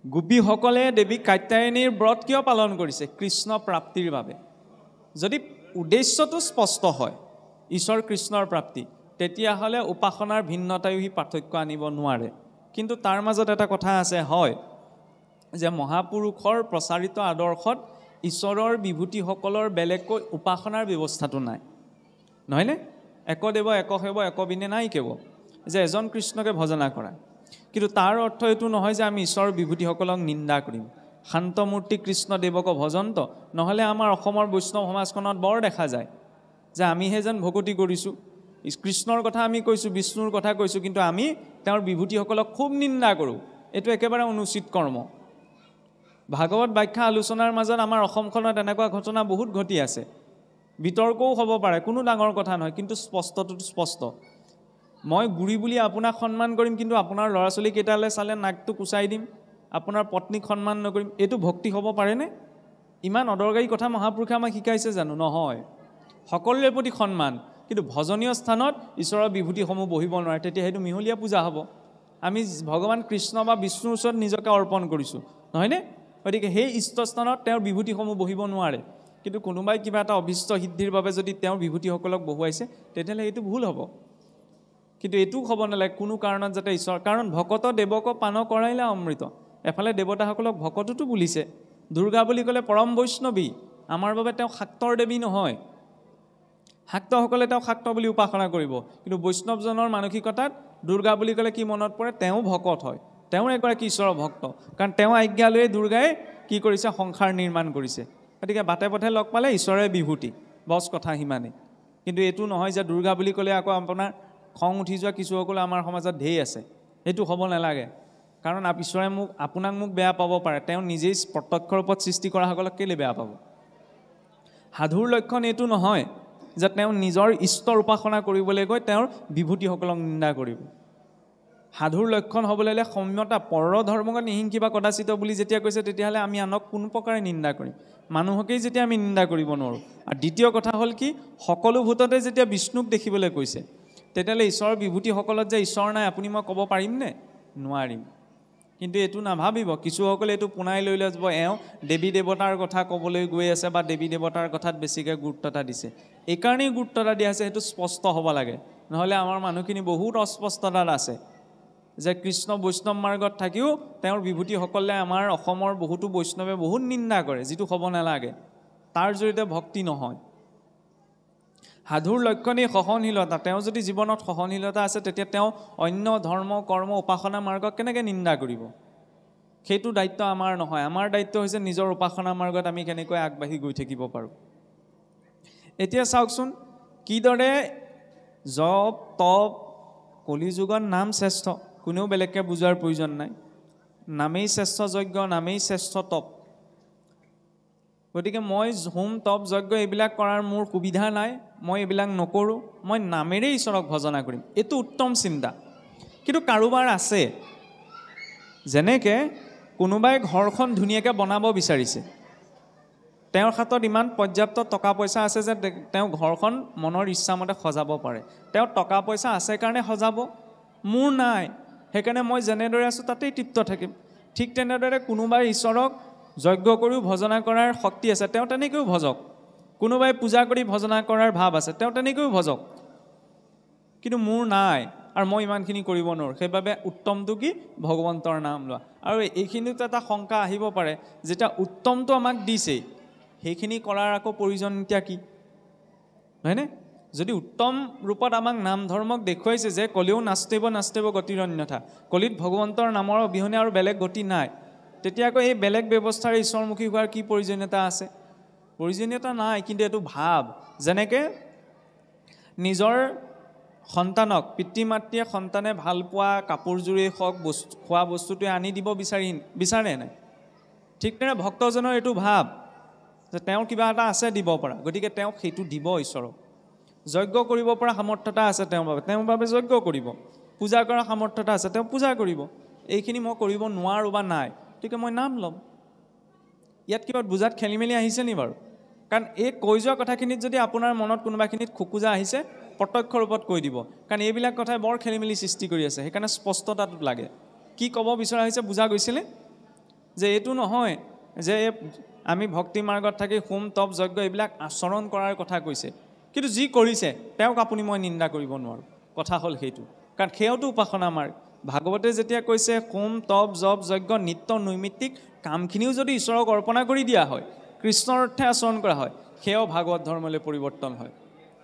গোপীসকলে দেৱী কাত্যায়নীৰ ব্ৰত কিয় পালন কৰিছে? কৃষ্ণ প্ৰাপ্তিৰ বাবে। যদি উদ্দেশ্যটো স্পষ্ট হয় ঈশ্বৰ কৃষ্ণৰ প্ৰাপ্তি, তেতিয়াহ'লে উপাসনাৰ ভিন্নতায়ো সি পাৰ্থক্য আনিব নোৱাৰে। কিন্তু তাৰ মাজত এটা কথা আছে, হয় যে মহাপুৰুষৰ প্ৰচাৰিত আদৰ্শত ঈশ্বৰৰ বিভূতিসকলৰ বেলেগকৈ উপাসনাৰ ব্যৱস্থাটো নাই, নহয়নে? একদেৱ একসেৱ একবিনে নাই কেৱল যে এজন কৃষ্ণকে ভজনা কৰা। কিন্তু তাৰ অৰ্থ এইটো নহয় যে আমি ঈশ্বৰৰ বিভূতিসকলক নিন্দা কৰিম। শান্তমূৰ্তি কৃষ্ণদেৱক ভজন্ত, নহ'লে আমাৰ অসমৰ বৈষ্ণৱ সমাজখনত বৰ দেখা যায় যে আমিহে যেন ভকতি কৰিছোঁ, কৃষ্ণৰ কথা আমি কৈছোঁ, বিষ্ণুৰ কথা কৈছোঁ, কিন্তু আমি তেওঁৰ বিভূতিসকলক খুব নিন্দা কৰোঁ। এইটো একেবাৰে অনুচিত কৰ্ম। ভাগৱত ব্যাখ্যা আলোচনাৰ মাজত আমাৰ অসমখনত এনেকুৱা ঘটনা বহুত ঘটি আছে, বিতৰ্কও হ'ব পাৰে, কোনো ডাঙৰ কথা নহয়, কিন্তু স্পষ্টটো স্পষ্ট। মই গুৰি বুলি আপোনাক সন্মান কৰিম, কিন্তু আপোনাৰ ল'ৰা ছোৱালীকেইটালৈ চালে নাকটো কুচাই দিম, আপোনাৰ পত্নীক সন্মান নকৰিম, এইটো ভক্তি হ'ব পাৰেনে? ইমান অদৰকাৰী কথা মহাপুৰুষে আমাক শিকাইছে জানো? নহয়। সকলোৰে প্ৰতি সন্মান, কিন্তু ভজনীয় স্থানত ঈশ্বৰৰ বিভূতিসমূহ বহিব নোৱাৰে, তেতিয়া সেইটো মিহলীয়া পূজা হ'ব। আমি ভগৱান কৃষ্ণ বা বিষ্ণুৰ ওচৰত নিজকে অৰ্পণ কৰিছোঁ, নহয়নে? গতিকে সেই ইষ্টস্থানত তেওঁৰ বিভূতিসমূহ বহিব নোৱাৰে। কিন্তু কোনোবাই কিবা এটা অভিষ্ট সিদ্ধিৰ বাবে যদি তেওঁৰ বিভূতিসকলক বহুৱাইছে, তেতিয়াহ'লে এইটো ভুল হ'ব। কিন্তু এইটো হ'ব নালাগে কোনো কাৰণত যাতে ঈশ্বৰ, কাৰণ ভকত দেৱক পান কৰাইলা অমৃত, এফালে দেৱতাসকলক ভকততো বুলিছে। দুৰ্গা বুলি ক'লে পৰম বৈষ্ণৱী, আমাৰ বাবে তেওঁ শাক্তৰ দেৱী নহয়। শাক্তসকলে তেওঁক শাক্ত বুলি উপাসনা কৰিব, কিন্তু বৈষ্ণৱজনৰ মানসিকতাত দুৰ্গা বুলি ক'লে কি মনত পৰে? তেওঁ ভকত হয়, তেওঁ এগৰাকী ঈশ্বৰৰ ভক্ত, কাৰণ তেওঁ আজ্ঞা লৈয়ে দুৰ্গাই কি কৰিছে? সংসাৰ নিৰ্মাণ কৰিছে। গতিকে বাটে পথে লগ পালে ঈশ্বৰে বিভূতি, বছ কথা সিমানেই। কিন্তু এইটো নহয় যে দুৰ্গা বুলি ক'লে আকৌ আপোনাৰ খং উঠি যোৱা কিছুসকলে আমাৰ সমাজত ঢেৰ আছে। সেইটো হ'ব নালাগে, কাৰণ ঈশ্বৰে আপোনাক মোক বেয়া পাব পাৰে, তেওঁ নিজেই প্ৰত্যক্ষ ৰূপত সৃষ্টি কৰাসকলক কেলৈ বেয়া পাব? সাধুৰ লক্ষণ এইটো নহয় যে তেওঁ নিজৰ ঈশ্বৰৰ উপাসনা কৰিবলৈ গৈ তেওঁৰ বিভূতিসকলক নিন্দা কৰিব। সাধুৰ লক্ষণ হ'বলৈ হ'লে সম্যতা, পৰ ধৰ্মক নিহিংসিবা কদাচিত বুলি যেতিয়া কৈছে, তেতিয়াহ'লে আমি আনক কোনো প্ৰকাৰে নিন্দা কৰিম? মানুহকেই যেতিয়া আমি নিন্দা কৰিব নোৱাৰোঁ। আৰু দ্বিতীয় কথা হ'ল কি? সকলো ভূততে যেতিয়া বিষ্ণুক দেখিবলৈ কৈছে, তেতিয়াহ'লে ঈশ্বৰৰ বিভূতিসকলত যে ঈশ্বৰ নাই আপুনি মই ক'ব পাৰিমনে? নোৱাৰিম। কিন্তু এইটো নাভাবিব, কিছুসকলে এইটো পোনাই লৈ যাব, এওঁ দেৱী দেৱতাৰ কথা ক'বলৈ গৈ আছে বা দেৱী দেৱতাৰ কথাত বেছিকৈ গুৰুত্ব এটা দিছে। এইকাৰণেই গুৰুত্ব এটা দিয়া আছে, সেইটো স্পষ্ট হ'ব লাগে, নহ'লে আমাৰ মানুহখিনি বহুত অস্পষ্টতাত আছে যে কৃষ্ণ বৈষ্ণৱ মাৰ্গত থাকিও তেওঁৰ বিভূতিসকলে আমাৰ অসমৰ বহুতো বৈষ্ণৱে বহুত নিন্দা কৰে, যিটো হ'ব নালাগে। তাৰ জৰিয়তে ভক্তি নহয়। সাধুৰ লক্ষণেই সহনশীলতা। তেওঁ যদি জীৱনত সহনশীলতা আছে, তেতিয়া তেওঁ অন্য ধৰ্ম কৰ্ম উপাসনা মাৰ্গক কেনেকৈ নিন্দা কৰিব? সেইটো দায়িত্ব আমাৰ নহয়। আমাৰ দায়িত্ব হৈছে নিজৰ উপাসনা মাৰ্গত আমি কেনেকৈ আগবাঢ়ি গৈ থাকিব পাৰোঁ। এতিয়া চাওকচোন কিদৰে জপ তপ, কলিযুগত নাম শ্ৰেষ্ঠ, কোনেও বেলেগকৈ বুজোৱাৰ প্ৰয়োজন নাই। নামেই শ্ৰেষ্ঠ যজ্ঞ, নামেই শ্ৰেষ্ঠ তপ। গতিকে মই হোম তপ যজ্ঞ এইবিলাক কৰাৰ মোৰ সুবিধা নাই, মই এইবিলাক নকৰোঁ, মই নামেৰেই ঈশ্বৰক ভজনা কৰিম, এইটো উত্তম চিন্তা। কিন্তু কাৰোবাৰ আছে, যেনেকৈ কোনোবাই ঘৰখন ধুনীয়াকৈ বনাব বিচাৰিছে, তেওঁৰ হাতত ইমান পৰ্যাপ্ত টকা পইচা আছে যে তেওঁ ঘৰখন মনৰ ইচ্ছামতে সজাব পাৰে। তেওঁৰ টকা পইচা আছে কাৰণে সজাব, মোৰ নাই, সেইকাৰণে মই যেনেদৰে আছোঁ তাতেই তৃপ্ত থাকিম। ঠিক তেনেদৰে কোনোবাই ঈশ্বৰক যজ্ঞ কৰিও ভজনা কৰাৰ শক্তি আছে, তেওঁ তেনেকৈও ভজক। কোনোবাই পূজা কৰি ভজনা কৰাৰ ভাৱ আছে, তেওঁ তেনেকৈও ভজক। কিন্তু মোৰ নাই আৰু মই ইমানখিনি কৰিব নোৱাৰোঁ, সেইবাবে উত্তমটো কি? ভগৱন্তৰ নাম লোৱা। আৰু এইখিনিতো এটা শংকা আহিব পাৰে, যেতিয়া উত্তমটো আমাক দিছেই, সেইখিনি কৰাৰ আকৌ প্ৰয়োজনীয়তা কি? হয়নে? যদি উত্তম ৰূপত আমাক নাম ধৰ্মক দেখুৱাইছে যে কলিও নাস্তিব গতিৰ অন্যথা, কলিত ভগৱন্তৰ নামৰ অবিহনে আৰু বেলেগ গতি নাই, তেতিয়া আকৌ এই বেলেগ ব্যৱস্থাৰে ঈশ্বৰমুখী হোৱাৰ কি প্ৰয়োজনীয়তা আছে? প্ৰয়োজনীয়তা নাই। কিন্তু এইটো ভাৱ, যেনেকৈ নিজৰ সন্তানক পিতৃ মাতৃয়ে সন্তানে ভাল পোৱা কাপোৰযোৰেই হওক, খোৱা বস্তুটোৱে আনি দিব বিচাৰে নাই? ঠিক তেনে ভক্তজনৰ এইটো ভাৱ যে তেওঁৰ কিবা এটা আছে দিব পৰা, গতিকে তেওঁক সেইটো দিব ঈশ্বৰক। যজ্ঞ কৰিব পৰা সামৰ্থ্যতা আছে তেওঁৰ বাবে যজ্ঞ কৰিব, পূজা কৰাৰ সামৰ্থ্যতা আছে তেওঁ পূজা কৰিব। এইখিনি মই কৰিব নোৱাৰোঁ বা নাই, গতিকে মই নাম ল'ম। ইয়াত কিবা বুজাত খেলি মেলি আহিছে নি বাৰু? কাৰণ এই কৈ যোৱা কথাখিনিত যদি আপোনাৰ মনত কোনোবাখিনিত খোকোজা আহিছে, প্ৰত্যক্ষ ৰূপত কৈ দিব, কাৰণ এইবিলাক কথাই বৰ খেলি মেলি সৃষ্টি কৰি আছে। সেইকাৰণে স্পষ্টতাটো লাগে। কি ক'ব বিচৰা হৈছে বুজা গৈছিলে? যে এইটো নহয় যে আমি ভক্তি মাৰ্গত থাকি হোম তপ যজ্ঞ এইবিলাক আচৰণ কৰাৰ কথা কৈছে, কিন্তু যি কৰিছে তেওঁক আপুনি মই নিন্দা কৰিব নোৱাৰোঁ। কথা হ'ল সেইটো, কাৰণ সেইয়াওতো উপাসনা মাৰ্গ। ভাগৱতে যেতিয়া কৈছে হোম তপ জপ যজ্ঞ নিত্য নৈমিত্তিক কামখিনিও যদি ঈশ্বৰক অৰ্পণা কৰি দিয়া হয়, কৃষ্ণৰ অৰ্থে আচৰণ কৰা হয়, সেয়াও ভাগৱত ধৰ্মলৈ পৰিৱৰ্তন হয়,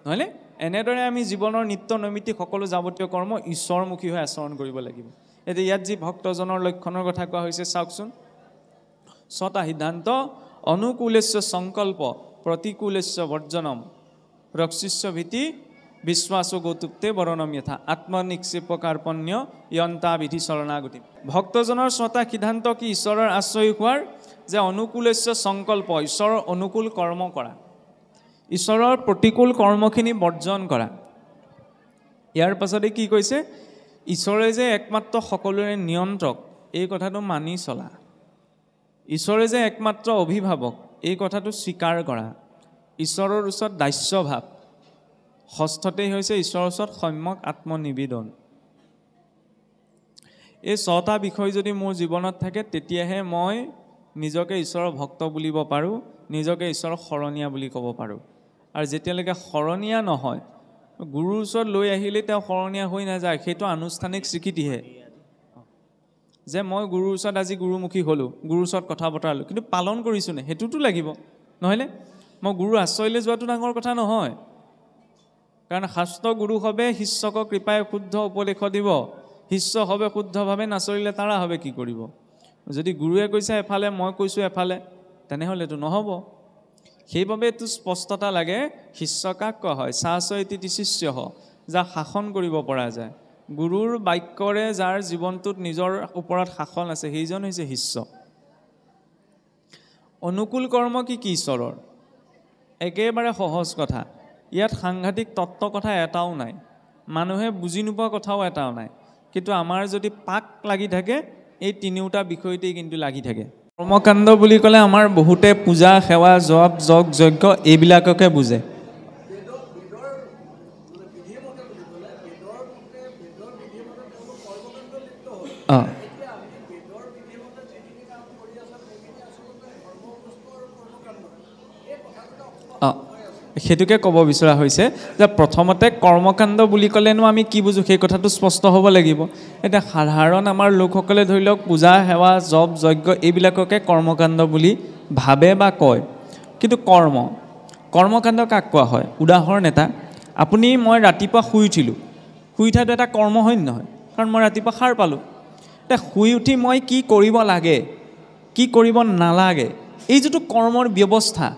নহয়নে? এনেদৰে আমি জীৱনৰ নিত্য নৈমিত্তিক সকলো যাৱতীয় কৰ্ম ঈশ্বৰমুখী হৈ আচৰণ কৰিব লাগিব। এতিয়া ইয়াত যি ভক্তজনৰ লক্ষণৰ কথা কোৱা হৈছে চাওকচোন। 6টা সিদ্ধান্ত: অনুকূলেশ্য সংকল্প, প্ৰতিকূলেশ্য বৰ্জনম, ৰক্ষিষ্য ভীতি, বিশ্বাস গৌতুপ্তে বৰণম যথা, আত্মনিক্ষেপ কাৰ্পণ্য য়ন্তা বিধি শৰণাগতি। ভক্তজনৰ 6টা সিদ্ধান্ত কি? ঈশ্বৰৰ আশ্ৰয় হোৱাৰ, যে অনুকূলেশ্য সংকল্প, ঈশ্বৰৰ অনুকূল কৰ্ম কৰা, ঈশ্বৰৰ প্ৰতিকূল কৰ্মখিনি বৰ্জন কৰা। ইয়াৰ পাছতে কি কৈছে? ঈশ্বৰে যে একমাত্ৰ সকলোৰে নিয়ন্ত্ৰক, এই কথাটো মানি চলা। ঈশ্বৰে যে একমাত্ৰ অভিভাৱক, এই কথাটো স্বীকাৰ কৰা। ঈশ্বৰৰ ওচৰত দাস্যভাৱ। 6ঠতেই হৈছে ঈশ্বৰৰ ওচৰত সম্যক আত্মনিবেদন। এই 6টা বিষয় যদি মোৰ জীৱনত থাকে, তেতিয়াহে মই নিজকে ঈশ্বৰৰ ভক্ত বুলিব পাৰোঁ, নিজকে ঈশ্বৰৰ শৰণীয়া বুলি ক'ব পাৰোঁ। আৰু যেতিয়ালৈকে শৰণীয়া নহয়, গুৰুৰ ওচৰত লৈ আহিলে তেওঁ শৰণীয়া হৈ নাযায়, সেইটো আনুষ্ঠানিক স্বীকৃতিহে যে মই গুৰুৰ ওচৰত আজি গুৰুমুখী হ'লোঁ, গুৰুৰ ওচৰত কথা বতৰালোঁ, কিন্তু পালন কৰিছোঁ নে? সেইটোতো লাগিব, নহয়নে? মই গুৰুৰ আশ্ৰয়লৈ যোৱাটো ডাঙৰ কথা নহয়, কাৰণ শাস্ত্ৰ গুৰু হবে শিষ্যক কৃপায় শুদ্ধ উপদেশ দিব, শিষ্য হবে শুদ্ধভাৱে নাচৰিলে তাৰা হবে কি কৰিব? যদি গুৰুৱে কৈছে এফালে, মই কৈছোঁ এফালে, তেনেহ'লেতো নহ'ব। সেইবাবে এইটো স্পষ্টতা লাগে। শিষ্য কাক কোৱা হয়? শাসয়তি শিষ্য, যাক শাসন কৰিব পৰা যায়। গুৰুৰ বাক্যৰে যাৰ জীৱনটোত নিজৰ ওপৰত শাসন আছে, সেইজন হৈছে শিষ্য। অনুকূল কৰ্ম কি কি ঈশ্বৰৰ? একেবাৰে সহজ কথা। ইয়াত সাংঘাতিক তত্ত্ব কথা এটাও নাই, মানুহে বুজি নোপোৱা কথাও এটাও নাই। কিন্তু আমাৰ যদি পাক লাগি থাকে, এই তিনিওটা বিষয়তেই কিন্তু লাগি থাকে। কৰ্মকাণ্ড বুলি ক'লে আমাৰ বহুতে পূজা, সেৱা, জপ, যগ, যজ্ঞ এইবিলাককে বুজে। অঁ, অঁ, সেইটোকে ক'ব বিচৰা হৈছে যে প্ৰথমতে কৰ্মকাণ্ড বুলি ক'লেনো আমি কি বুজোঁ সেই কথাটো স্পষ্ট হ'ব লাগিব। এতিয়া সাধাৰণ আমাৰ লোকসকলে ধৰি লওক পূজা, সেৱা, জপ, যজ্ঞ এইবিলাককে কৰ্মকাণ্ড বুলি ভাবে বা কয়। কিন্তু কৰ্মকাণ্ড কাক কোৱা হয়? উদাহৰণ এটা, মই ৰাতিপুৱা শুই উঠিলোঁ, শুই উঠাটো এটা কৰ্ম হয় নহয়? কাৰণ মই ৰাতিপুৱা সাৰ পালোঁ। এতিয়া শুই উঠি মই কি কৰিব লাগে, কি কৰিব নালাগে, এই যিটো কৰ্মৰ ব্যৱস্থা,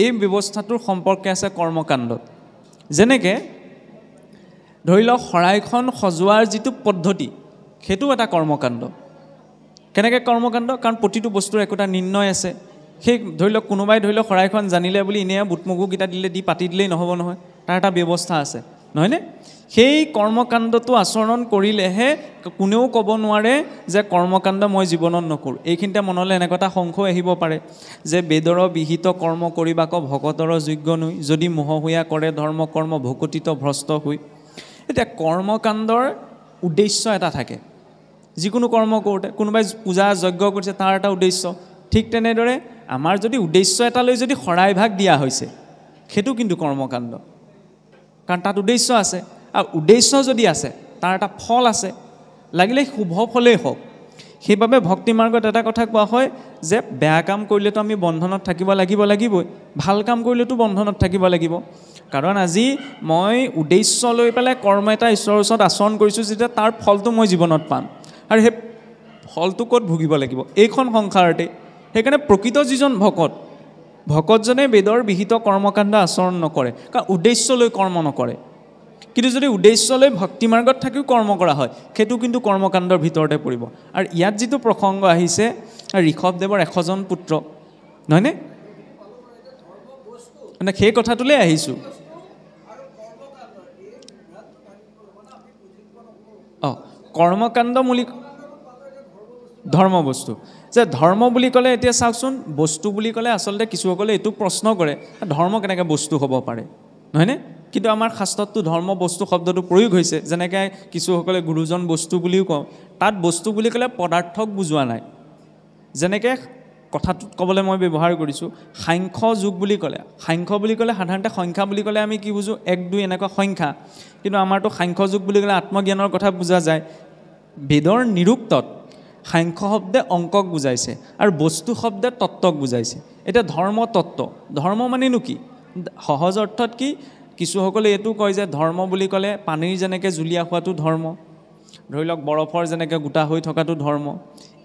এই ব্যৱস্থাটোৰ সম্পৰ্কে আছে কৰ্মকাণ্ডত। যেনেকৈ ধৰি লওক শৰাইখন সজোৱাৰ যিটো পদ্ধতি, সেইটোও এটা কৰ্মকাণ্ড। কেনেকৈ কৰ্মকাণ্ড? কাৰণ প্ৰতিটো বস্তুৰ একোটা নিৰ্ণয় আছে। সেই ধৰি লওক কোনোবাই ধৰি লওক শৰাইখন জানিলে বুলি এনেই বুট মগুকেইটা দি পাতি দিলেই নহ'ব নহয়, তাৰ এটা ব্যৱস্থা আছে, নহয়নে? সেই কৰ্মকাণ্ডটো আচৰণ কৰিলেহে কোনেও ক'ব নোৱাৰে যে কৰ্মকাণ্ড মই জীৱনত নকৰোঁ। এইখিনিতে মনলৈ এনেকুৱা এটা সংশয় আহিব পাৰে যে বেদৰ বিহিত কৰ্ম কৰিবাক ভকতৰ যোগ্য নৈ, যদি মোহহূয়া কৰে ধৰ্ম কৰ্ম ভকতিত ভ্ৰষ্ট হৈ। এতিয়া কৰ্মকাণ্ডৰ উদ্দেশ্য এটা থাকে। যিকোনো কৰ্ম কৰোঁতে কোনোবাই পূজা যজ্ঞ কৰিছে, তাৰ এটা উদ্দেশ্য। ঠিক তেনেদৰে আমাৰ যদি উদ্দেশ্য এটা লৈ যদি শৰাইভাগ দিয়া হৈছে, সেইটো কিন্তু কৰ্মকাণ্ড, কাৰণ তাত উদ্দেশ্য আছে। আৰু উদ্দেশ্য যদি আছে, তাৰ এটা ফল আছে, লাগিলে শুভ ফলেই হওক। সেইবাবে ভক্তি মাৰ্গত এটা কথা কোৱা হয় যে বেয়া কাম কৰিলেতো আমি বন্ধনত থাকিবই, ভাল কাম কৰিলেতো বন্ধনত থাকিব লাগিব। কাৰণ আজি মই উদ্দেশ্য লৈ পেলাই কৰ্ম এটা ঈশ্বৰৰ ওচৰত আচৰণ কৰিছোঁ, যেতিয়া তাৰ ফলটো মই জীৱনত পাম, আৰু সেই ফলটো ক'ত ভুগিব লাগিব? এইখন সংসাৰতে। সেইকাৰণে প্ৰকৃত যিজন ভকতজনে বেদৰ বিহিত কৰ্মকাণ্ড আচৰণ নকৰে, কাৰণ উদ্দেশ্য লৈ কৰ্ম নকৰে। কিন্তু যদি উদ্দেশ্য লৈ ভক্তি মাৰ্গত থাকিও কৰ্ম কৰা হয়, সেইটো কিন্তু কৰ্মকাণ্ডৰ ভিতৰতে পৰিব। আৰু ইয়াত যিটো প্ৰসংগ আহিছে ঋষভদেৱৰ 100জন পুত্ৰ, নহয়নে? মানে সেই কথাটোলৈ আহিছোঁ। অঁ, কৰ্মকাণ্ড বুলি ধৰ্ম বস্তু, যে ধৰ্ম বুলি ক'লে এতিয়া চাওকচোন, বস্তু বুলি ক'লে আচলতে কিছুসকলে এইটো প্ৰশ্ন কৰে, ধৰ্ম কেনেকৈ বস্তু হ'ব পাৰে, নহয়নে? কিন্তু আমাৰ শাস্ত্ৰততো ধৰ্ম বস্তু শব্দটো প্ৰয়োগ হৈছে। যেনেকৈ কিছুসকলে গুৰুজন বস্তু বুলিও কওঁ, তাত বস্তু বুলি ক'লে পদাৰ্থক বুজোৱা নাই। যেনেকৈ কথাটোত ক'বলৈ মই ব্যৱহাৰ কৰিছোঁ, সাংখ্য যুগ বুলি ক'লে, সাধাৰণতে সংখ্যা বুলি ক'লে আমি কি বুজোঁ? 1, 2 এনেকুৱা সংখ্যা। কিন্তু আমাৰতো সাংখ্য যুগ বুলি ক'লে আত্মজ্ঞানৰ কথা বুজা যায়। বেদৰ নিৰুক্তত সাংখ্য শব্দে অংকক বুজাইছে আৰু বস্তু শব্দে তত্ত্বক বুজাইছে। এতিয়া ধৰ্ম মানেনো কি? সহজ অৰ্থত কি? কিছুসকলে এইটো কয় যে ধৰ্ম বুলি ক'লে পানীৰ যেনেকৈ জুলীয়া হোৱাটো ধৰ্ম, ধৰি লওক বৰফৰ যেনেকৈ গোটা হৈ থকাটো ধৰ্ম।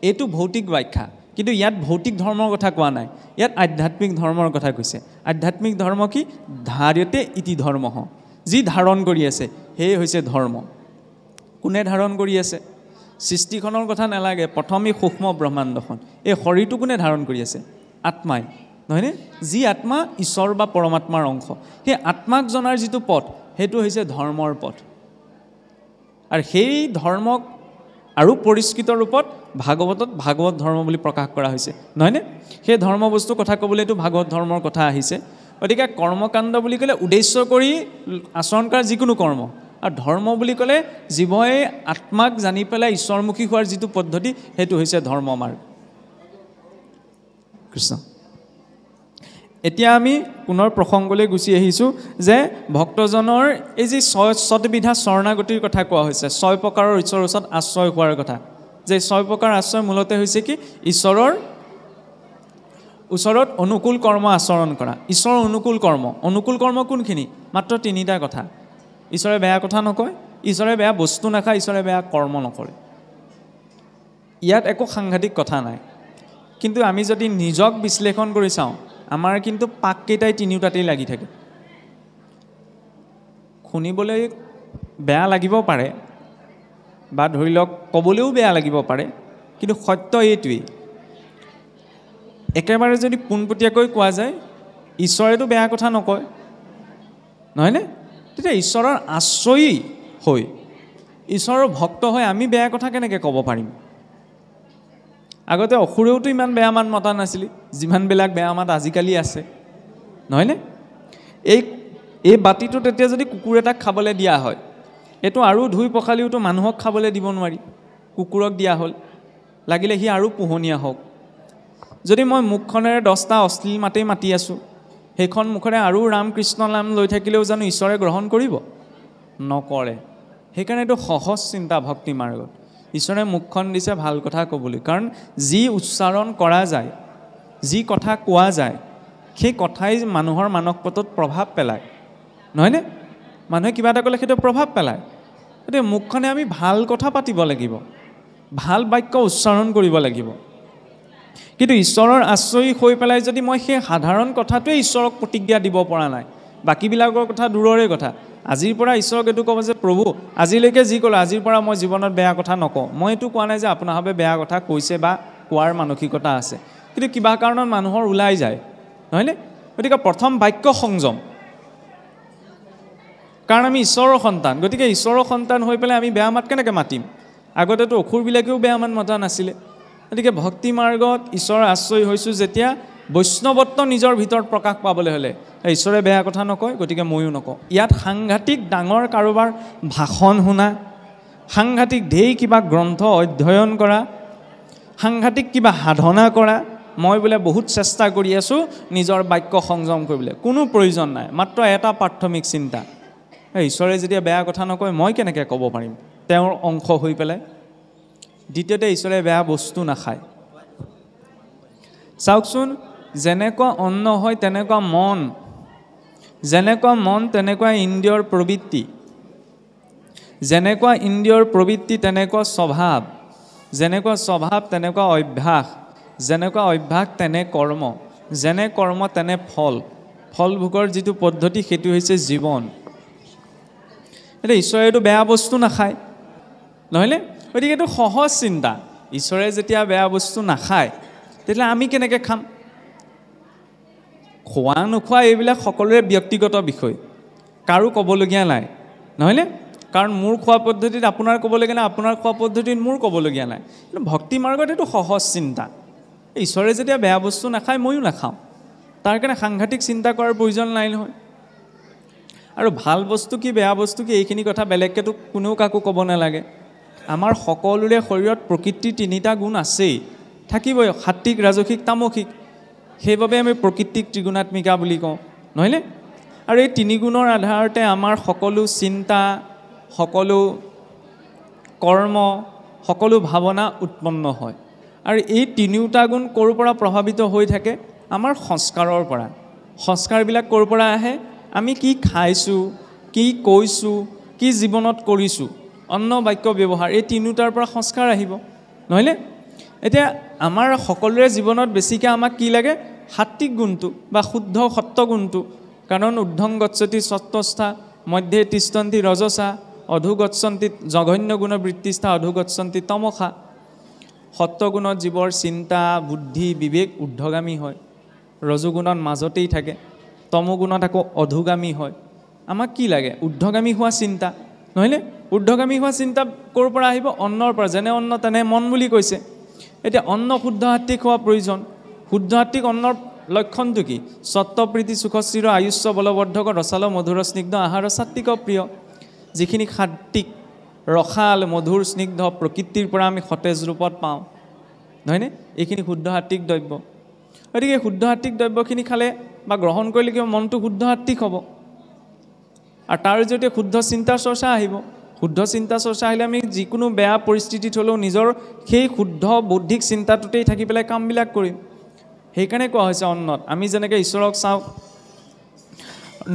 এইটো ভৌতিক ব্যাখ্যা, কিন্তু ইয়াত ভৌতিক ধৰ্মৰ কথা কোৱা নাই, ইয়াত আধ্যাত্মিক ধৰ্মৰ কথা কৈছে। আধ্যাত্মিক ধৰ্ম কি? ধাৰ্যতে ইতি ধৰ্ম, যি ধাৰণ কৰি আছে সেয়ে হৈছে ধৰ্ম। কোনে ধাৰণ কৰি আছে? সৃষ্টিখনৰ কথা নালাগে, প্ৰথমেই সূক্ষ্ম ব্ৰহ্মাণ্ডখন, এই শৰীৰটো কোনে ধাৰণ কৰি আছে? আত্মাই, নহয়নে? যি আত্মা ঈশ্বৰ বা পৰমাত্মাৰ অংশ, সেই আত্মাক জনাৰ যিটো পথ, সেইটো হৈছে ধৰ্মৰ পথ। আৰু সেই ধৰ্মক আৰু পৰিষ্কৃত ৰূপত ভাগৱত ধৰ্ম বুলি প্ৰকাশ কৰা হৈছে, নহয়নে? সেই ধৰ্ম বস্তুৰ কথা ক'বলৈতো ভাগৱত ধৰ্মৰ কথা আহিছে। গতিকে কৰ্মকাণ্ড বুলি ক'লে উদ্দেশ্য কৰি আচৰণ কৰা যিকোনো কৰ্ম, আৰু ধৰ্ম বুলি ক'লে জীৱই আত্মাক জানি পেলাই ঈশ্বৰমুখী হোৱাৰ যিটো পদ্ধতি, সেইটো হৈছে ধৰ্ম মাৰ্গ। কৃষ্ণ। এতিয়া আমি পুনৰ প্ৰসংগলৈ গুচি আহিছোঁ যে ভক্তজনৰ এই যি 6 বিধা শৰণাগতিৰ কথা কোৱা হৈছে, 6 প্ৰকাৰৰ ঈশ্বৰৰ ওচৰত আশ্ৰয় হোৱাৰ কথা। যে 6 প্ৰকাৰ আশ্ৰয় মূলতে হৈছে কি? ঈশ্বৰৰ ওচৰত অনুকূল কৰ্ম আচৰণ কৰা। ঈশ্বৰৰ অনুকূল কৰ্ম কোনখিনি? মাত্ৰ 3টা কথা। ঈশ্বৰে বেয়া কথা নকয়, ঈশ্বৰে বেয়া বস্তু নাখায়, ঈশ্বৰে বেয়া কৰ্ম নকৰে। ইয়াত একো সাংঘাতিক কথা নাই। কিন্তু আমি যদি নিজক বিশ্লেষণ কৰি চাওঁ, আমাৰ কিন্তু পাককেইটাই তিনিওটাতেই লাগি থাকে। শুনিবলৈ বেয়া লাগিব পাৰে বা ধৰি লওক ক'বলৈও বেয়া লাগিব পাৰে, কিন্তু সত্য এইটোৱেই, একেবাৰে যদি পোনপটীয়াকৈ কোৱা যায় ঈশ্বৰেতো বেয়া কথা নকয়, নহয়নে? তেতিয়া ঈশ্বৰৰ আশ্ৰয়ী হৈ, ঈশ্বৰৰ ভক্ত হৈ আমি বেয়া কথা কেনেকৈ ক'ব পাৰিম? আগতে অসুৰেওতো ইমান বেয়া মাত মতা নাছিলে যিমানবিলাক বেয়া মাত আজিকালি আছে, নহয়নে? এই বাতিটো তেতিয়া যদি কুকুৰ এটাক খাবলৈ দিয়া হয়, এইটো আৰু ধুই পখালিওতো মানুহক খাবলৈ দিব নোৱাৰি, কুকুৰক দিয়া হ'ল, লাগিলে সি আৰু পোহনীয়া হওক। যদি মই মুখখনেৰে 10টা অশ্লীল মাতেই মাতি আছোঁ, সেইখন মুখেৰে আৰু ৰাম কৃষ্ণ নাম লৈ থাকিলেও জানো ঈশ্বৰে গ্ৰহণ কৰিব? নকৰে। সেইকাৰণে এইটো সহজ চিন্তা ভক্তি মাৰ্গত। ঈশ্বৰে মুখখন দিছে ভাল কথা ক'বলৈ, কাৰণ যি উচ্চাৰণ কৰা যায়, যি কথা কোৱা যায়, সেই কথাই মানুহৰ মানসপটত প্ৰভাৱ পেলায়, নহয়নে? মানুহে কিবা এটা ক'লে সেইটো প্ৰভাৱ পেলায়। গতিকে মুখখনে আমি ভাল কথা পাতিব লাগিব, ভাল বাক্য উচ্চাৰণ কৰিব লাগিব। কিন্তু ঈশ্বৰৰ আশ্ৰয়ী হৈ পেলাই যদি মই সেই সাধাৰণ কথাটোৱে ঈশ্বৰক প্ৰতিজ্ঞা দিব পৰা নাই, বাকীবিলাকৰ কথা দূৰৰে কথা, আজিৰ পৰা ঈশ্বৰক এইটো ক'ব যে প্ৰভু আজিলৈকে যি ক'লোঁ, আজিৰ পৰা মই জীৱনত বেয়া কথা নকওঁ। মই এইটো কোৱা নাই যে আপোনাৰভাৱে বেয়া কথা কৈছে বা কোৱাৰ মানসিকতা আছে, কিন্তু কিবা কাৰণত মানুহৰ ওলাই যায়, নহয়নে? গতিকে প্ৰথম বাক্য সংযম, কাৰণ আমি ঈশ্বৰৰ সন্তান। গতিকে ঈশ্বৰৰ সন্তান হৈ পেলাই আমি বেয়া মাত কেনেকৈ মাতিম? আগতেতো অসুৰবিলাকেও বেয়া মাত মতা নাছিলে। গতিকে ভক্তি মাৰ্গত ঈশ্বৰৰ আশ্ৰয় হৈছোঁ যেতিয়া, বৈষ্ণৱত্ব নিজৰ ভিতৰত প্ৰকাশ পাবলৈ হ'লে ঈশ্বৰে বেয়া কথা নকয়, গতিকে ময়ো নকওঁ। ইয়াত সাংঘাতিক ডাঙৰ কাৰোবাৰ ভাষণ শুনা, সাংঘাতিক ঢেৰ কিবা গ্ৰন্থ অধ্যয়ন কৰা, সাংঘাতিক কিবা সাধনা কৰা, মই বোলে বহুত চেষ্টা কৰি আছোঁ নিজৰ বাক্য সংযম কৰিবলৈ, কোনো প্ৰয়োজন নাই। মাত্ৰ এটা প্ৰাথমিক চিন্তা, ঈশ্বৰে যেতিয়া বেয়া কথা নকয় মই কেনেকৈ ক'ব পাৰিম তেওঁৰ অংশ হৈ পেলাই? দ্বিতীয়তে, ঈশ্বৰে বেয়া বস্তু নাখায়। চাওকচোন, যেনেকুৱা অন্ন হয় তেনেকুৱা মন, যেনেকুৱা মন তেনেকুৱা ইন্দ্ৰিয়ৰ প্ৰবৃত্তি, যেনেকুৱা ইন্দ্ৰিয়ৰ প্ৰবৃত্তি তেনেকুৱা স্বভাৱ, যেনেকুৱা স্বভাৱ তেনেকুৱা অভ্যাস, যেনেকুৱা অভ্যাস তেনে কৰ্ম, যেনে কৰ্ম তেনে ফল, ফল ভোগৰ যিটো পদ্ধতি সেইটো হৈছে জীৱন। এতিয়া ঈশ্বৰে এইটো বেয়া বস্তু নাখায়, নহয়নে? গতিকে এইটো সহজ চিন্তা, ঈশ্বৰে যেতিয়া বেয়া বস্তু নাখায় তেতিয়াহ'লে আমি কেনেকৈ খাম? খোৱা নোখোৱা এইবিলাক সকলোৰে ব্যক্তিগত বিষয়, কাৰো ক'বলগীয়া নাই, নহয়নে? কাৰণ মোৰ খোৱা পদ্ধতিত আপোনাৰ ক'বলগীয়া নাই, আপোনাৰ খোৱা পদ্ধতিত মোৰ ক'বলগীয়া নাই। কিন্তু ভক্তি মাৰ্গত এইটো সহজ চিন্তা, ঈশ্বৰে যেতিয়া বেয়া বস্তু নাখায় ময়ো নাখাওঁ, তাৰ কাৰণে সাংঘাতিক চিন্তা কৰাৰ প্ৰয়োজন নাই নহয়। আৰু ভাল বস্তু কি বেয়া বস্তু কি এইখিনি কথা বেলেগকেতো কোনেও কাকো ক'ব নালাগে। আমাৰ সকলোৰে শৰীৰত প্ৰকৃতিৰ 3টা গুণ আছেই, থাকিবই, সাত্বিক, ৰাজসিক, তামসিক। সেইবাবে আমি প্ৰকৃতিক ত্ৰিগুণাত্মিকা বুলি কওঁ, নহয়নে? আৰু এই 3 গুণৰ আধাৰতে আমাৰ সকলো চিন্তা, সকলো কৰ্ম, সকলো ভাৱনা উৎপন্ন হয়। আৰু এই 3টা গুণ ক'ৰ পৰা প্ৰভাৱিত হৈ থাকে? আমাৰ সংস্কাৰৰ পৰা। সংস্কাৰবিলাক ক'ৰ পৰা আহে? আমি কি খাইছোঁ, কি কৈছোঁ, কি জীৱনত কৰিছোঁ, অন্ন বাক্য ব্যৱহাৰ, এই 3টাৰ পৰা সংস্কাৰ আহিব, নহয়নে? এতিয়া আমাৰ সকলোৰে জীৱনত বেছিকৈ আমাক কি লাগে? সাত্বিক গুণটো বা শুদ্ধ সত্য গুণটো, কাৰণ ঊৰ্ধ্বং গচ্ছতি সত্ত্বস্থা মধ্যে তিষ্ঠন্তি ৰজসা অধুগচ্ছন্তি জঘন্য গুণ বৃত্তিস্থা অধুগচ্ছন্তি তমসা। সত্যগুণত জীৱৰ চিন্তা, বুদ্ধি, বিবেক ঊৰ্ধ্বগামী হয়, ৰজগুণত মাজতেই থাকে, তমগুণত আকৌ অধুগামী হয়। আমাক কি লাগে? ঊৰ্ধ্বগামী হোৱা চিন্তা, নহয়নে? ঊৰ্ধ্বগামী হোৱা চিন্তা ক'ৰ পৰা আহিব? অন্নৰ পৰা। যেনে অন্ন তেনে মন বুলি কৈছে। এতিয়া অন্ন শুদ্ধ সাত্বিক হোৱা প্ৰয়োজন। শুদ্ধ সাত্বিক অন্নৰ লক্ষণটো কি? সত্ত্বপ্ৰীতি সুখস্থিৰ আয়ুষ্য বলবৰ্ধক ৰসাল মধুৰ স্নিগ্ধ আহাৰ সাত্বিক প্ৰিয়। যিখিনি সাত্বিক, ৰসাল, মধুৰ, স্নিগ্ধ প্ৰকৃতিৰ পৰা আমি সতেজ ৰূপত পাওঁ, নহয়নে? এইখিনি শুদ্ধ সাত্বিক দ্ৰব্য। গতিকে শুদ্ধ সাত্বিক দ্ৰব্যখিনি খালে বা গ্ৰহণ কৰিলে কিয় মনটো শুদ্ধ সাত্বিক হ'ব, আৰু তাৰ জৰিয়তে শুদ্ধ চিন্তা চৰ্চা আহিব। শুদ্ধ চিন্তা চৰ্চা আহিলে আমি যিকোনো বেয়া পৰিস্থিতিত হ'লেও নিজৰ সেই শুদ্ধ বৌদ্ধিক চিন্তাটোতেই থাকি পেলাই কামবিলাক কৰিম। সেইকাৰণে কোৱা হৈছে অন্নত। আমি যেনেকৈ ঈশ্বৰক চাওঁ,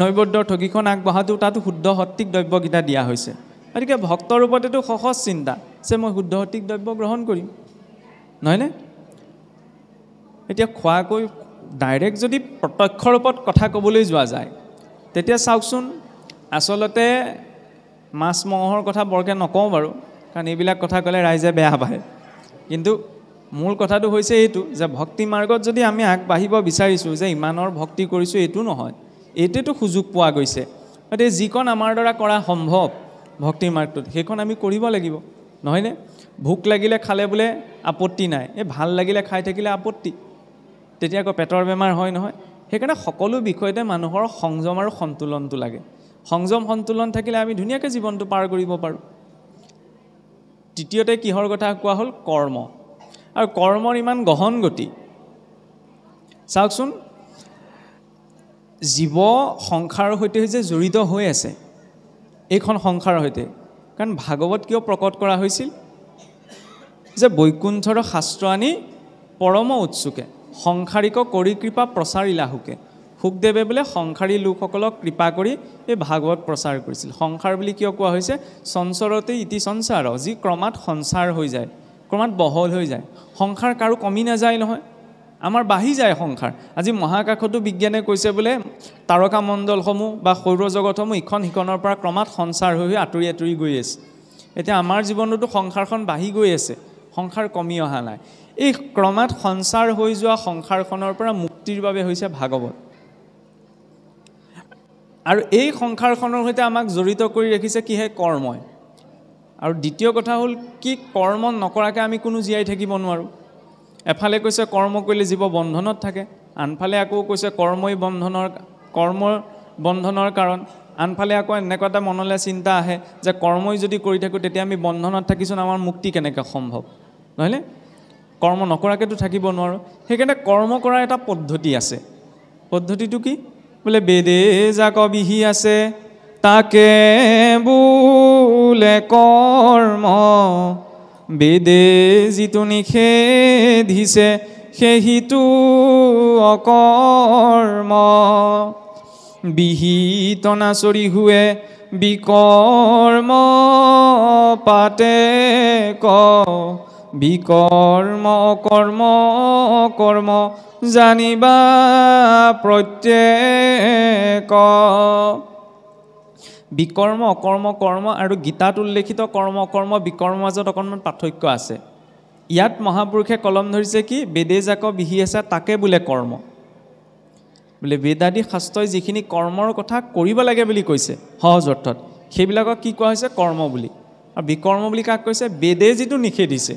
নৈবদ্যৰ ঠগীখন আগবঢ়াটো তাতো শুদ্ধ সত্বিক দ্ৰব্যকেইটা দিয়া হৈছে। গতিকে ভক্তৰ ওপৰতেতো সহজ চিন্তা যে মই শুদ্ধ সত্বিক দ্ৰব্য গ্ৰহণ কৰিম, নহয়নে? এতিয়া খোৱাকৈ ডাইৰেক্ট যদি প্ৰত্যক্ষ ৰূপত কথা ক'বলৈ যোৱা যায়, তেতিয়া চাওকচোন, আচলতে মাছ মঙহৰ কথা বৰকৈ নকওঁ বাৰু, কাৰণ এইবিলাক কথা ক'লে ৰাইজে বেয়া পায়। কিন্তু মূল কথাটো হৈছে এইটো যে ভক্তি মাৰ্গত যদি আমি আগবাঢ়িব বিচাৰিছোঁ, যে ইমানৰ ভক্তি কৰিছোঁ এইটো নহয়, এইটোতো সুযোগ পোৱা গৈছে। গতিকে যিকণ আমাৰ দ্বাৰা কৰা সম্ভৱ ভক্তিৰ মাৰ্গটোত সেইখন আমি কৰিব লাগিব, নহয়নে? ভোক লাগিলে খালে বোলে আপত্তি নাই, এই ভাল লাগিলে খাই থাকিলে আপত্তি, তেতিয়া আকৌ পেটৰ বেমাৰ হয় নহয়। সেইকাৰণে সকলো বিষয়তে মানুহৰ সংযম আৰু সন্তুলনটো লাগে। সংযম সন্তুলন থাকিলে আমি ধুনীয়াকৈ জীৱনটো পাৰ কৰিব পাৰোঁ। তৃতীয়তে কিহৰ কথা কোৱা হ'ল? কৰ্ম। আৰু কৰ্মৰ ইমান গহন গতি। চাওকচোন, জীৱ সংসাৰৰ সৈতে যে জড়িত হৈ আছে এইখন সংসাৰৰ সৈতে, কাৰণ ভাগৱত কিয় প্ৰকট কৰা হৈছিল? যে বৈকুণ্ঠৰ শাস্ত্ৰ আনি পৰম উৎসুকে সংসাৰিক কৰি কৃপা প্ৰচাৰিলাহুকে। শুকদেৱে বোলে সংসাৰী লোকসকলক কৃপা কৰি এই ভাগৱত প্ৰচাৰ কৰিছিল। সংসাৰ বুলি কিয় কোৱা হৈছে? সংসাৰতে ইতি সংসাৰ, যি ক্ৰমাৎ সঞ্চাৰ হৈ যায়, ক্ৰমাৎ বহল হৈ যায়। সংসাৰ কাৰো কমি নাযায় নহয়, আমাৰ বাঢ়ি যায় সংসাৰ। আজি মহাকাশতো বিজ্ঞানে কৈছে বোলে তাৰকামণ্ডলসমূহ বা সৌৰজগতসমূহ ইখন সিখনৰ পৰা ক্ৰমাৎ সঞ্চাৰ হৈ আঁতৰি আঁতৰি গৈ আছে। এতিয়া আমাৰ জীৱনতো সংসাৰখন বাঢ়ি গৈ আছে, সংসাৰ কমি অহা নাই। এই ক্ৰমাৎ সঞ্চাৰ হৈ যোৱা সংসাৰখনৰ পৰা মুক্তিৰ বাবে হৈছে ভাগৱত। আৰু এই সংসাৰখনৰ সৈতে আমাক জড়িত কৰি ৰাখিছে কিহে? কৰ্মই। আৰু দ্বিতীয় কথা হ'ল কি, কৰ্ম নকৰাকৈ আমি কোনো জীয়াই থাকিব নোৱাৰোঁ। এফালে কৈছে কৰ্ম কৰিলে জীৱ বন্ধনত থাকে, আনফালে আকৌ কৈছে কৰ্মৰ বন্ধনৰ কাৰণ। আনফালে আকৌ এনেকুৱা এটা মনলৈ চিন্তা আহে যে কৰ্মই যদি কৰি থাকোঁ তেতিয়া আমি বন্ধনত থাকিছোন, আমাৰ মুক্তি কেনেকৈ সম্ভৱ, নহয়নে? কৰ্ম নকৰাকৈতো থাকিব নোৱাৰোঁ। সেইকাৰণে কৰ্ম কৰাৰ এটা পদ্ধতি আছে। পদ্ধতিটো কি? বোলে বেদে যাক বিহি আছে তাকে বোলে কৰ্ম, বেদে যিটো নিষেধিছে সেইটো অকৰ্ম, বিহিত নাচৰি হুৱে বিকৰ্ম পাতে ক, বিকৰ্ম কৰ্ম কৰ্ম জানিবা প্ৰত্যেক। বিকৰ্ম অকৰ্ম কৰ্ম আৰু গীতাত উল্লেখিত কৰ্ম অকৰ্ম বিকৰ্মৰ মাজত অকণমান পাৰ্থক্য আছে। ইয়াত মহাপুৰুষে কলম ধৰিছে কি? বেদে যাক বিহি আছে তাকে বোলে কৰ্ম। বোলে বেদাদি শাস্ত্ৰই যিখিনি কৰ্মৰ কথা কৰিব লাগে বুলি কৈছে সহজ অৰ্থত, সেইবিলাকক কি কোৱা হৈছে? কৰ্ম বুলি। আৰু বিকৰ্ম বুলি কাক কৈছে? বেদে যিটো নিষেধিছে,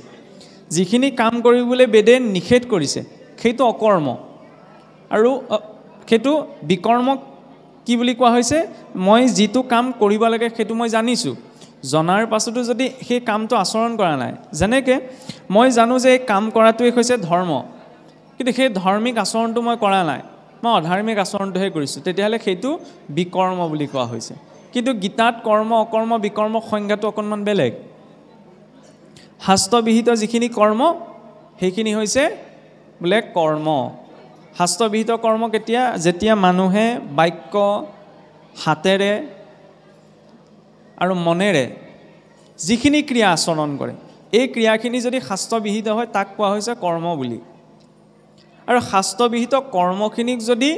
যিখিনি কাম কৰিবলৈ বেদে নিষেধ কৰিছে সেইটো অকৰ্ম। আৰু সেইটো বিকৰ্মক কি বুলি কোৱা হৈছে? মই যিটো কাম কৰিব লাগে সেইটো মই জানিছোঁ, জনাৰ পাছতো যদি সেই কামটো আচৰণ কৰা নাই, যেনেকৈ মই জানো যে এই কাম কৰাটোৱে হৈছে ধৰ্ম, কিন্তু সেই ধাৰ্মিক আচৰণটো মই কৰা নাই, মই অধাৰ্মিক আচৰণটোহে কৰিছোঁ, তেতিয়াহ'লে সেইটো বিকৰ্ম বুলি কোৱা হৈছে। কিন্তু গীতাত কৰ্ম অকৰ্ম বিকৰ্মৰ সংজ্ঞাটো অকণমান বেলেগ। শাস্ত্ৰবিহিত যিখিনি কৰ্ম সেইখিনি হৈছে বোলে কৰ্ম। শাস্ত্ৰবিহিত কৰ্ম কেতিয়া? যেতিয়া মানুহে বাক্য, হাতেৰে আৰু মনেৰে যিখিনি ক্ৰিয়া আচৰণ কৰে, এই ক্ৰিয়াখিনি যদি শাস্ত্ৰবিহিত হয় তাক কোৱা হৈছে কৰ্ম বুলি। আৰু শাস্ত্ৰবিহিত কৰ্মখিনিক যদি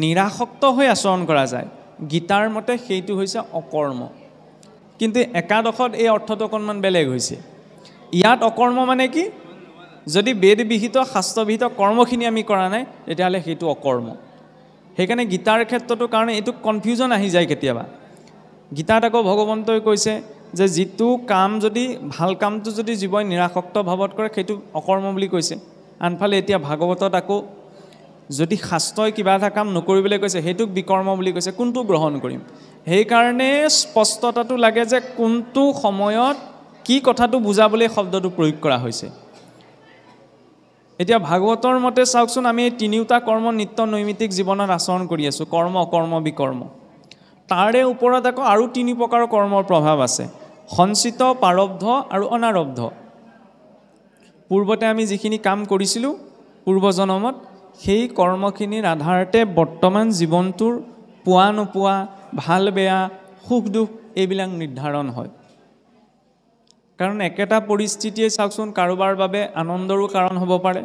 নিৰাসক্ত হৈ আচৰণ কৰা যায়, গীতাৰ মতে সেইটো হৈছে অকৰ্ম। কিন্তু একাদশত এই অৰ্থটো অকণমান বেলেগ হৈছে। ইয়াত অকৰ্ম মানে কি? যদি বেদবিহিত শাস্ত্ৰবিহিত কৰ্মখিনি আমি কৰা নাই তেতিয়াহ'লে সেইটো অকৰ্ম। সেইকাৰণে গীতাৰ ক্ষেত্ৰতো কাৰণে এইটো কনফিউজন আহি যায় কেতিয়াবা। গীতাত আকৌ ভগৱন্তই কৈছে যে যিটো কাম যদি ভাল কামটো যদি জীৱই নিৰাসক্ত ভাৱত কৰে সেইটো অকৰ্ম বুলি কৈছে। আনফালে এতিয়া ভাগৱতত আকৌ যদি শাস্ত্ৰই কিবা এটা কাম নকৰিবলৈ কৈছে সেইটোক বিকৰ্ম বুলি কৈছে। কোনটো গ্ৰহণ কৰিম? সেইকাৰণে স্পষ্টতাটো লাগে যে কোনটো সময়ত কি কথাটো বুজাবলৈ শব্দটো প্ৰয়োগ কৰা হৈছে। এতিয়া ভাগৱতৰ মতে চাওকচোন, আমি এই তিনিওটা কৰ্ম নিত্য নৈমিত্তিক জীৱনত আচৰণ কৰি আছোঁ, কৰ্ম অকৰ্ম বিকৰ্ম। তাৰে ওপৰত আকৌ আৰু তিনি প্ৰকাৰৰ কৰ্মৰ প্ৰভাৱ আছে, সঞ্চিত, প্ৰাৰব্ধ আৰু অনাৰব্ধ। পূৰ্বতে আমি যিখিনি কাম কৰিছিলোঁ পূৰ্বজনমত, সেই কৰ্মখিনিৰ আধাৰতে বৰ্তমান জীৱনটোৰ পোৱা নোপোৱা, ভাল বেয়া, সুখ দুখ এইবিলাক নিৰ্ধাৰণ হয়। কাৰণ একেটা পৰিস্থিতিয়ে চাওকচোন কাৰোবাৰ বাবে আনন্দৰো কাৰণ হ'ব পাৰে,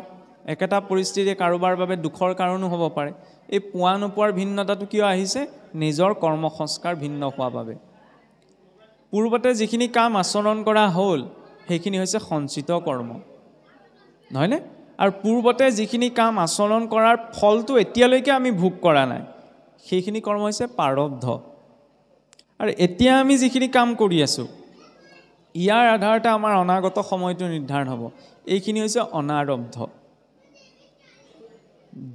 একেটা পৰিস্থিতিয়ে কাৰোবাৰ বাবে দুখৰ কাৰণো হ'ব পাৰে। এই পোৱা নোপোৱাৰ ভিন্নতাটো কিয় আহিছে? নিজৰ কৰ্ম সংস্কাৰ ভিন্ন হোৱাৰ বাবে। পূৰ্বতে যিখিনি কাম আচৰণ কৰা হ'ল সেইখিনি হৈছে সঞ্চিত কৰ্ম, নহয়নে? আৰু পূৰ্বতে যিখিনি কাম আচৰণ কৰাৰ ফলটো এতিয়ালৈকে আমি ভোগ কৰা নাই, সেইখিনি কৰ্ম হৈছে প্ৰাৰব্ধ। আৰু এতিয়া আমি যিখিনি কাম কৰি আছোঁ ইয়াৰ আধাৰতে আমাৰ অনাগত সময়টো নিৰ্ধাৰণ হ'ব, এইখিনি হৈছে অনাৰব্ধ।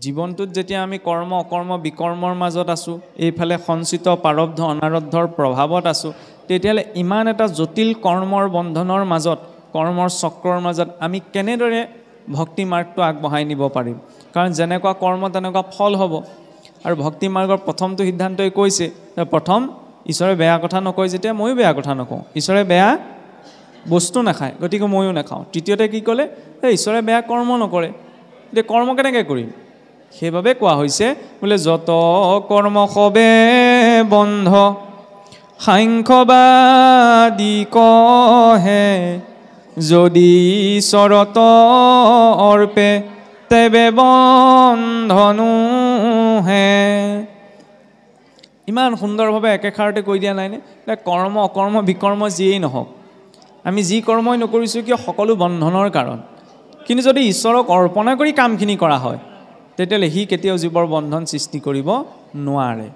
জীৱনটোত যেতিয়া আমি কৰ্ম অকৰ্ম বিকৰ্মৰ মাজত আছোঁ, এইফালে সঞ্চিত প্ৰাৰব্ধ অনাৰব্ধৰ প্ৰভাৱত আছোঁ, তেতিয়াহ'লে ইমান এটা জটিল কৰ্মৰ বন্ধনৰ মাজত, কৰ্মৰ চক্ৰৰ মাজত আমি কেনেদৰে ভক্তি মাৰ্গটো আগবঢ়াই নিব পাৰিম? কাৰণ যেনেকুৱা কৰ্ম তেনেকুৱা ফল হ'ব। আৰু ভক্তি মাৰ্গৰ প্ৰথমটো সিদ্ধান্তই কৈছে যে প্ৰথম ঈশ্বৰে বেয়া কথা নকয় যেতিয়া ময়ো বেয়া কথা নকওঁ, ঈশ্বৰে বেয়া বস্তু নাখায় গতিকে ময়ো নাখাওঁ। তৃতীয়তে কি ক'লে? যে ঈশ্বৰে বেয়া কৰ্ম নকৰে, এতিয়া কৰ্ম কেনেকৈ কৰিম? সেইবাবে কোৱা হৈছে বোলে যত কৰ্ম সবে বন্ধ সাংখ্যবাদী কহে, যদি ঈশ্বৰত অৰ্পে তেবে বন্ধনো হে। ইমান সুন্দৰভাৱে একেষাৰতে কৈ দিয়া নাইনে? কৰ্ম অকৰ্ম বিকৰ্ম যিয়েই নহওক, আমি যি কৰ্মই নকৰিছোঁ কিয় সকলো বন্ধনৰ কাৰণ। কিন্তু যদি ঈশ্বৰক অৰ্পণা কৰি কামখিনি কৰা হয় তেতিয়াহ'লে সি কেতিয়াও জীৱৰ বন্ধন সৃষ্টি কৰিব নোৱাৰে।